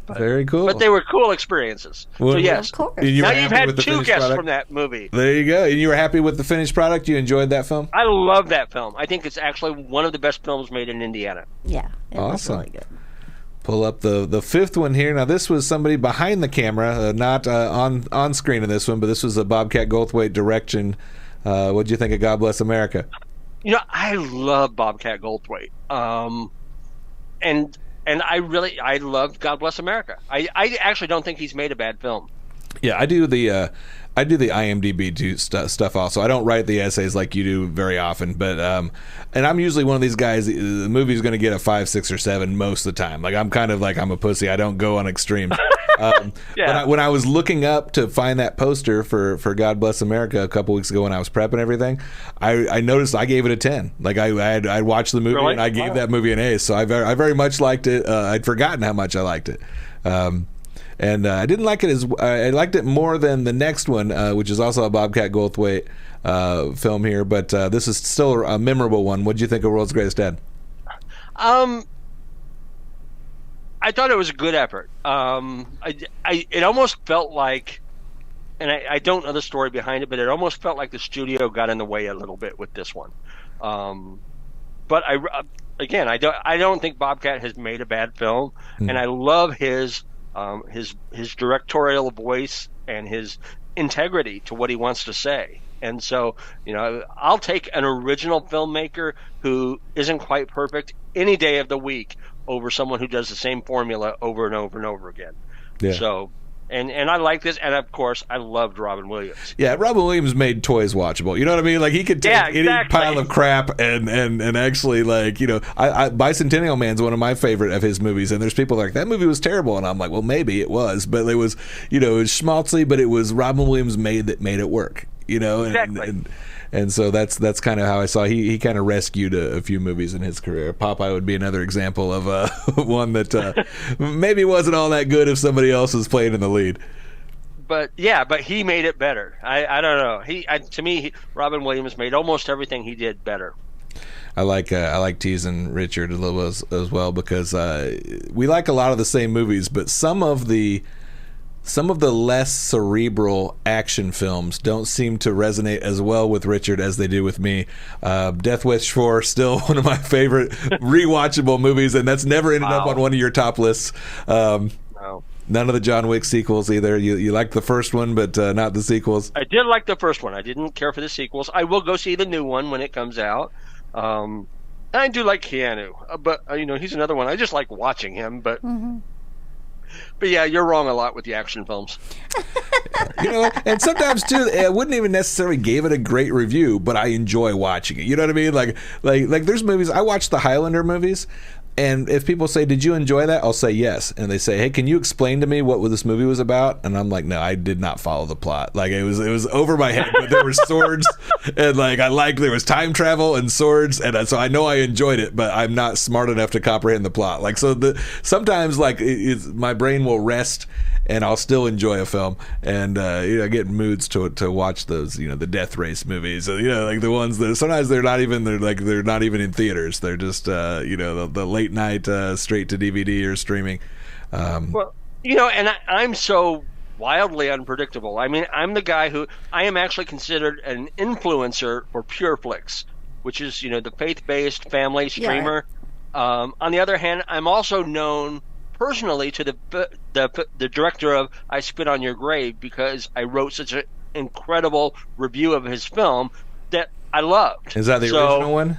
very cool. But they were cool experiences. Well, so yes. Of course. Now you've had 2 guests from that movie. There you go. And you were happy with the finished product? You enjoyed that film? I love that film. I think it's actually one of the best films made in Indiana. Yeah. It was Awesome. really good. Pull up the fifth one here. Now, this was somebody behind the camera, not on screen in this one, but this was a Bobcat Goldthwait direction. What did you think of God Bless America? I love Bobcat Goldthwait. And I love God Bless America. I actually don't think he's made a bad film. Yeah, I do the IMDb stuff also. I don't write the essays like you do very often, but and I'm usually one of these guys. The movie's going to get a 5, 6, or 7 most of the time. Like I'm kind of like I'm a pussy. I don't go on extremes. When I was looking up to find that poster for God Bless America a couple weeks ago when I was prepping everything, I noticed I gave it a 10. Like I watched the movie and I gave that movie an A. So I very much liked it. I'd forgotten how much I liked it. And I didn't like it I liked it more than the next one, which is also a Bobcat Goldthwait film here. But this is still a memorable one. What did you think of World's Greatest Dad? I thought it was a good effort. It almost felt like, and I don't know the story behind it, but it almost felt like the studio got in the way a little bit with this one. But again, I don't think Bobcat has made a bad film, and I love his directorial voice and his integrity to what he wants to say. And so, I'll take an original filmmaker who isn't quite perfect any day of the week over someone who does the same formula over and over and over again. Yeah. So, and I like this, and of course, I loved Robin Williams. Yeah, Robin Williams made toys watchable. You know what I mean? Like, he could take any pile of crap and actually, like, Bicentennial Man's one of my favorite of his movies, and there's people like, that movie was terrible, and I'm like, well, maybe it was, but it was, it was schmaltzy, but it was Robin Williams made it work, Exactly. And so that's kind of how I saw he kind of rescued a few movies in his career. Popeye would be another example of one that maybe wasn't all that good if somebody else was playing in the lead. But he made it better. I don't know. To me, Robin Williams made almost everything he did better. I like teasing Richard a little as well, because we like a lot of the same movies, but some of the less cerebral action films don't seem to resonate as well with Richard as they do with me. Death Wish 4, still one of my favorite rewatchable movies, and that's never ended up on one of your top lists. No. None of the John Wick sequels either. You liked the first one, but not the sequels. I did like the first one. I didn't care for the sequels. I will go see the new one when it comes out. And I do like Keanu, but he's another one. I just like watching him, but. Mm-hmm. But yeah, you're wrong a lot with the action films. And sometimes too, I wouldn't even necessarily give it a great review, but I enjoy watching it. You know what I mean? Like there's movies. I watch the Highlander movies, and if people say, "Did you enjoy that?" I'll say yes, and they say, "Hey, can you explain to me what this movie was about?" And I'm like, "No, I did not follow the plot. Like it was over my head, but there were swords, and there was time travel and swords, and so I know I enjoyed it, but I'm not smart enough to comprehend the plot. Like sometimes my brain will rest, and I'll still enjoy a film, and I get moods to watch those the Death Race movies, like the ones that sometimes they're not even in theaters. They're just the late night straight to DVD or streaming. And I'm so wildly unpredictable. I mean, I'm the guy who I am actually considered an influencer for PureFlix, which is the faith-based family streamer. Yeah. On the other hand, I'm also known personally to the director of I Spit on Your Grave, because I wrote such an incredible review of his film that I loved. Is that the original one?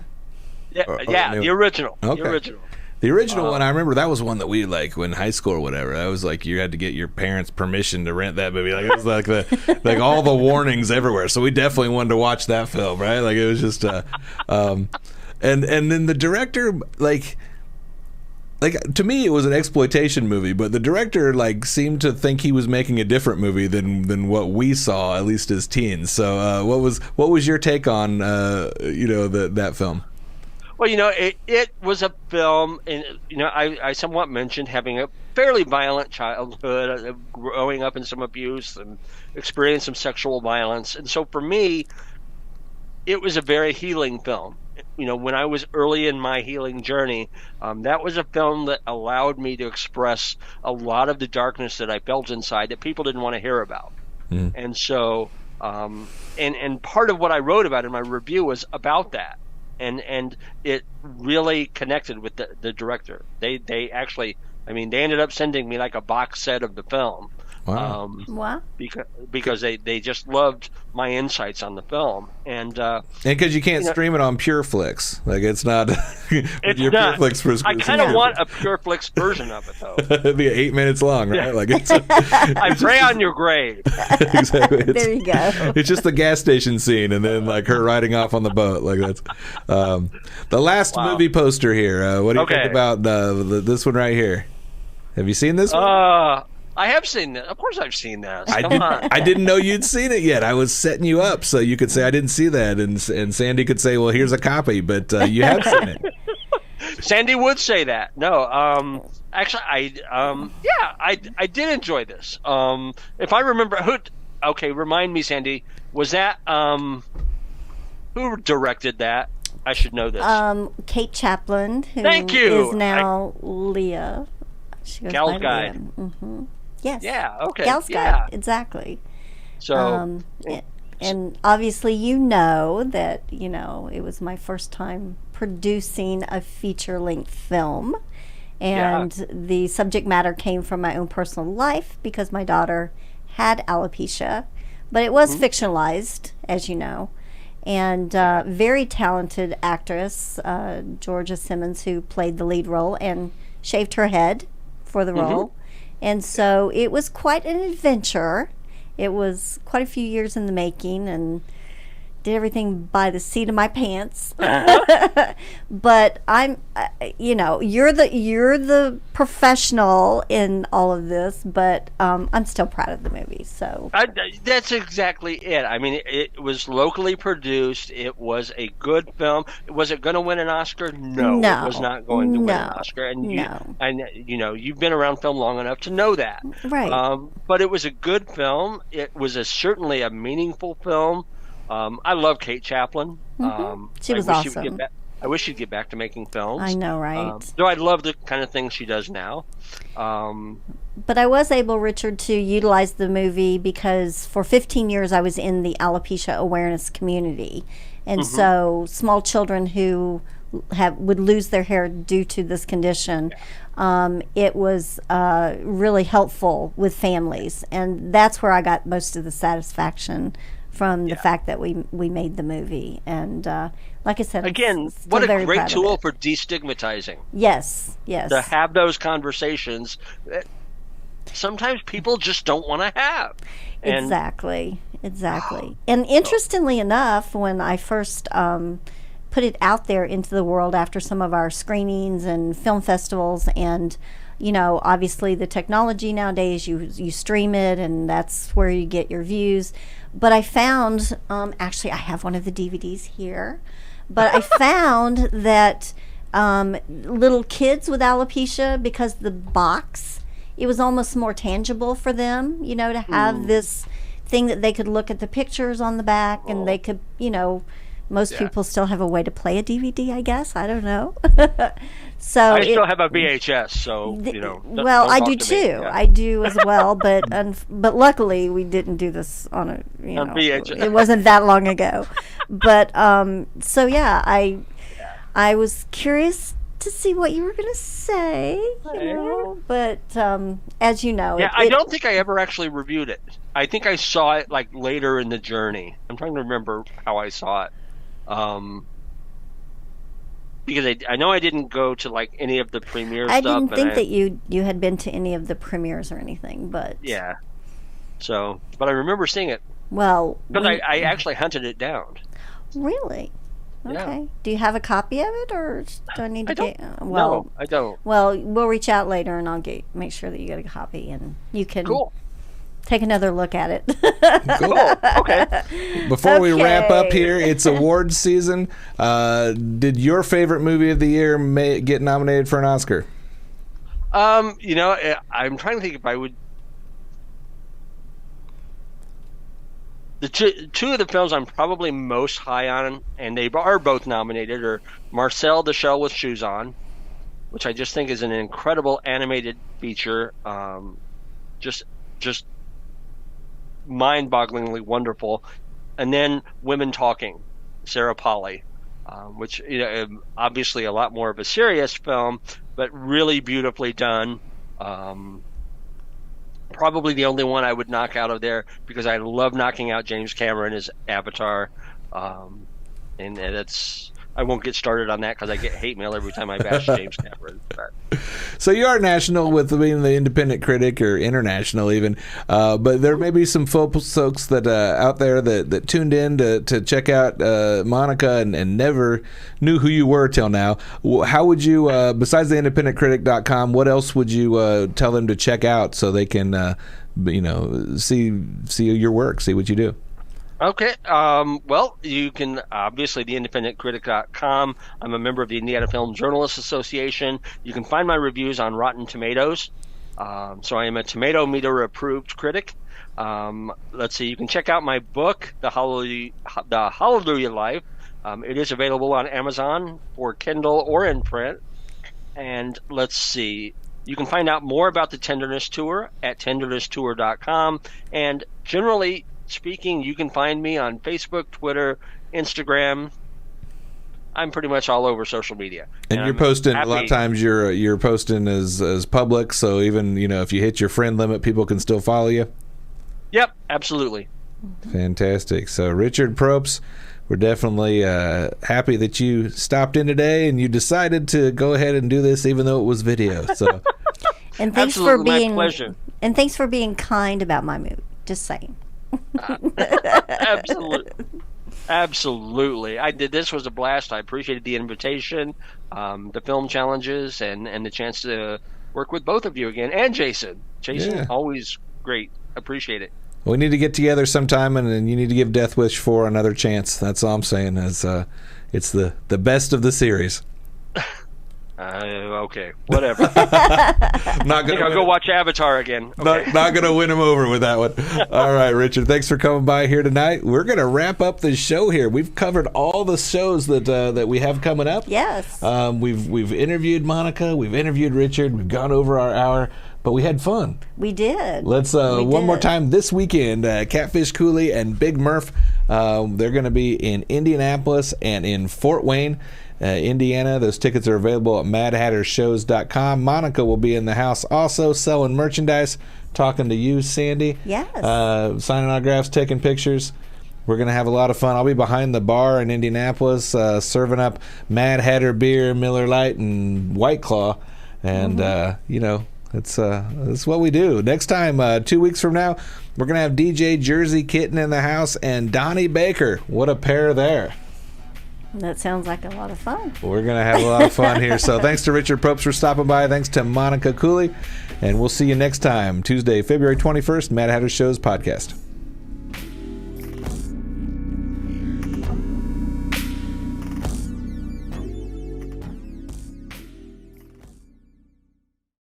Yeah, the original. Okay. The original. The original one, I remember that was one that we in high school or whatever. That was you had to get your parents' permission to rent that movie. It was all the warnings everywhere. So we definitely wanted to watch that film, right? It was just, and then the director, to me, it was an exploitation movie, but the director seemed to think he was making a different movie than what we saw, at least as teens. So, what was your take on that film? Well, it was a film, and I somewhat mentioned having a fairly violent childhood, growing up in some abuse and experiencing some sexual violence, and so for me, it was a very healing film. When I was early in my healing journey, that was a film that allowed me to express a lot of the darkness that I felt inside that people didn't want to hear about. Mm. And so, and part of what I wrote about in my review was about that. And it really connected with the director. They actually, they ended up sending me a box set of the film. Wow. Wow. Because they just loved my insights on the film, and because you can't stream it on PureFlix, it's not. It's your not. PureFlix I kind of want a PureFlix version of it, though. It'd be 8 minutes long, right? Yeah. I pray on your grave. Exactly. There you go. It's just the gas station scene, and then her riding off on the boat. That's the last movie poster here. What do you think about this one right here? Have you seen this one? I have seen that. Of course I've seen that. I didn't know you'd seen it yet. I was setting you up so you could say I didn't see that, and Sandy could say, well, here's a copy, but you have seen it. Sandy would say that. No, actually, I did enjoy this. If I remember, remind me, Sandy, was that, who directed that? I should know this. Kate Chaplin, who Thank you. is now Leah. She goes Gal's by Guide. Leah. Mm-hmm. Yes. Yeah, okay. Gal's Guide, exactly. So, and obviously that, it was my first time producing a feature-length film. And the subject matter came from my own personal life because my daughter had alopecia. But it was fictionalized, as you know. And very talented actress, Georgia Simmons, who played the lead role and shaved her head for the role. And so it was quite an adventure. It was quite a few years in the making, and did everything by the seat of my pants. But I'm, you're the professional in all of this, but I'm still proud of the movie. So that's exactly it. I mean, it was locally produced. It was a good film. Was it going to win an Oscar? No, it was not going to win an Oscar. And you've been around film long enough to know that, right? But it was a good film. It was certainly a meaningful film. I love Kate Chaplin. She was awesome. I wish she'd get back to making films. I know, right? Though I love the kind of things she does now. But I was able, Richard, to utilize the movie because for 15 years I was in the alopecia awareness community. And so small children who would lose their hair due to this condition, it was really helpful with families. And that's where I got most of the satisfaction from the fact that we made the movie. And like I said, again, what a great tool for destigmatizing. Yes. To have those conversations that sometimes people just don't want to have. And exactly. And interestingly enough, when I first put it out there into the world after some of our screenings and film festivals, and obviously the technology nowadays, you stream it and that's where you get your views. But I found, actually I have one of the DVDs here, but I found that little kids with alopecia, because the box, it was almost more tangible for them, to have this thing that they could look at the pictures on the back, and they could, most people still have a way to play a DVD, I guess. I don't know. So I still have a VHS, so well, I do too. Yeah. I do as well, but luckily we didn't do this on a on VHS. It wasn't that long ago. But so yeah, I was curious to see what you were going to say, but as you know, I don't think I ever actually reviewed it. I think I saw it like later in the journey. I'm trying to remember how I saw it. Because I know I didn't go to like any of the premiere stuff. I didn't think that you had been to any of the premieres or anything, but so, but I remember seeing it. Well, because I actually hunted it down. Really? Okay. Yeah. Do you have a copy of it, or do I need to get? No, I don't. Well, we'll reach out later, and I'll make sure that you get a copy, and you can. Cool. Take another look at it. Cool. Okay. Before we wrap up here, it's awards season. Did your favorite movie of the year get nominated for an Oscar? I'm trying to think if I would. The two of the films I'm probably most high on, and they are both nominated, are Marcel the Shell with Shoes On, which I just think is an incredible animated feature. Just mind-bogglingly wonderful, and then Women Talking, Sarah Polley, which obviously a lot more of a serious film, but really beautifully done. Probably the only one I would knock out of there, because I love knocking out James Cameron as Avatar, and it's. I won't get started on that because I get hate mail every time I bash James Cameron. But. So you are national with being the independent critic, or international even, but there may be some folks that out there that tuned in to check out Monica and never knew who you were till now. How would you, besides the independentcritic.com, what else would you tell them to check out so they can, see your work, see what you do? Okay. Well, you can obviously theindependentcritic.com. I'm a member of the Indiana Film Journalists Association. You can find my reviews on Rotten Tomatoes. So I am a tomato meter approved critic. Let's see. You can check out my book, The Hallelujah Life. It is available on Amazon for Kindle or in print. And let's see. You can find out more about the Tenderness Tour at tendernesstour.com. And generally speaking, you can find me on Facebook, Twitter, Instagram. I'm pretty much all over social media. And you're I'm posting a lot happy. of times. You're posting as public, so even if you hit your friend limit, people can still follow you. Yep, absolutely. Fantastic. So Richard Probst, we're definitely happy that you stopped in today and you decided to go ahead and do this, even though it was video. So And thanks Absolutely, for being my pleasure. And thanks for being kind about my mood. Just saying. Absolutely. I did. This was a blast. I appreciated the invitation, the film challenges, and the chance to work with both of you again, and Jason. Yeah. Always great. Appreciate it. we need to get together sometime, and you need to give Death Wish 4 another chance. That's all I'm saying. Is it's the best of the series. Okay, whatever. Not gonna I'll go watch Avatar again. Okay. Not going to win him over with that one. All right, Richard, thanks for coming by here tonight. We're going to wrap up the show here. We've covered all the shows that we have coming up. Yes. We've interviewed Monica. We've interviewed Richard. We've gone over our hour, but we had fun. We did. Let's We one more did. time this weekend. Catfish Cooley and Big Murph. They're going to be in Indianapolis and in Fort Wayne, Indiana. Those tickets are available at MadHatterShows.com. Monica will be in the house also selling merchandise, talking to you, Sandy. Yes. Signing autographs, taking pictures. We're going to have a lot of fun. I'll be behind the bar in Indianapolis serving up Mad Hatter beer, Miller Lite, and White Claw. And, that's what we do. Next time, 2 weeks from now, we're going to have DJ Jersey Kitten in the house and Donnie Baker. What a pair there. That sounds like a lot of fun. We're going to have a lot of fun here. So thanks to Richard Probst for stopping by. Thanks to Monica Cooley. And we'll see you next time, Tuesday, February 21st, Mad Hatter Shows podcast.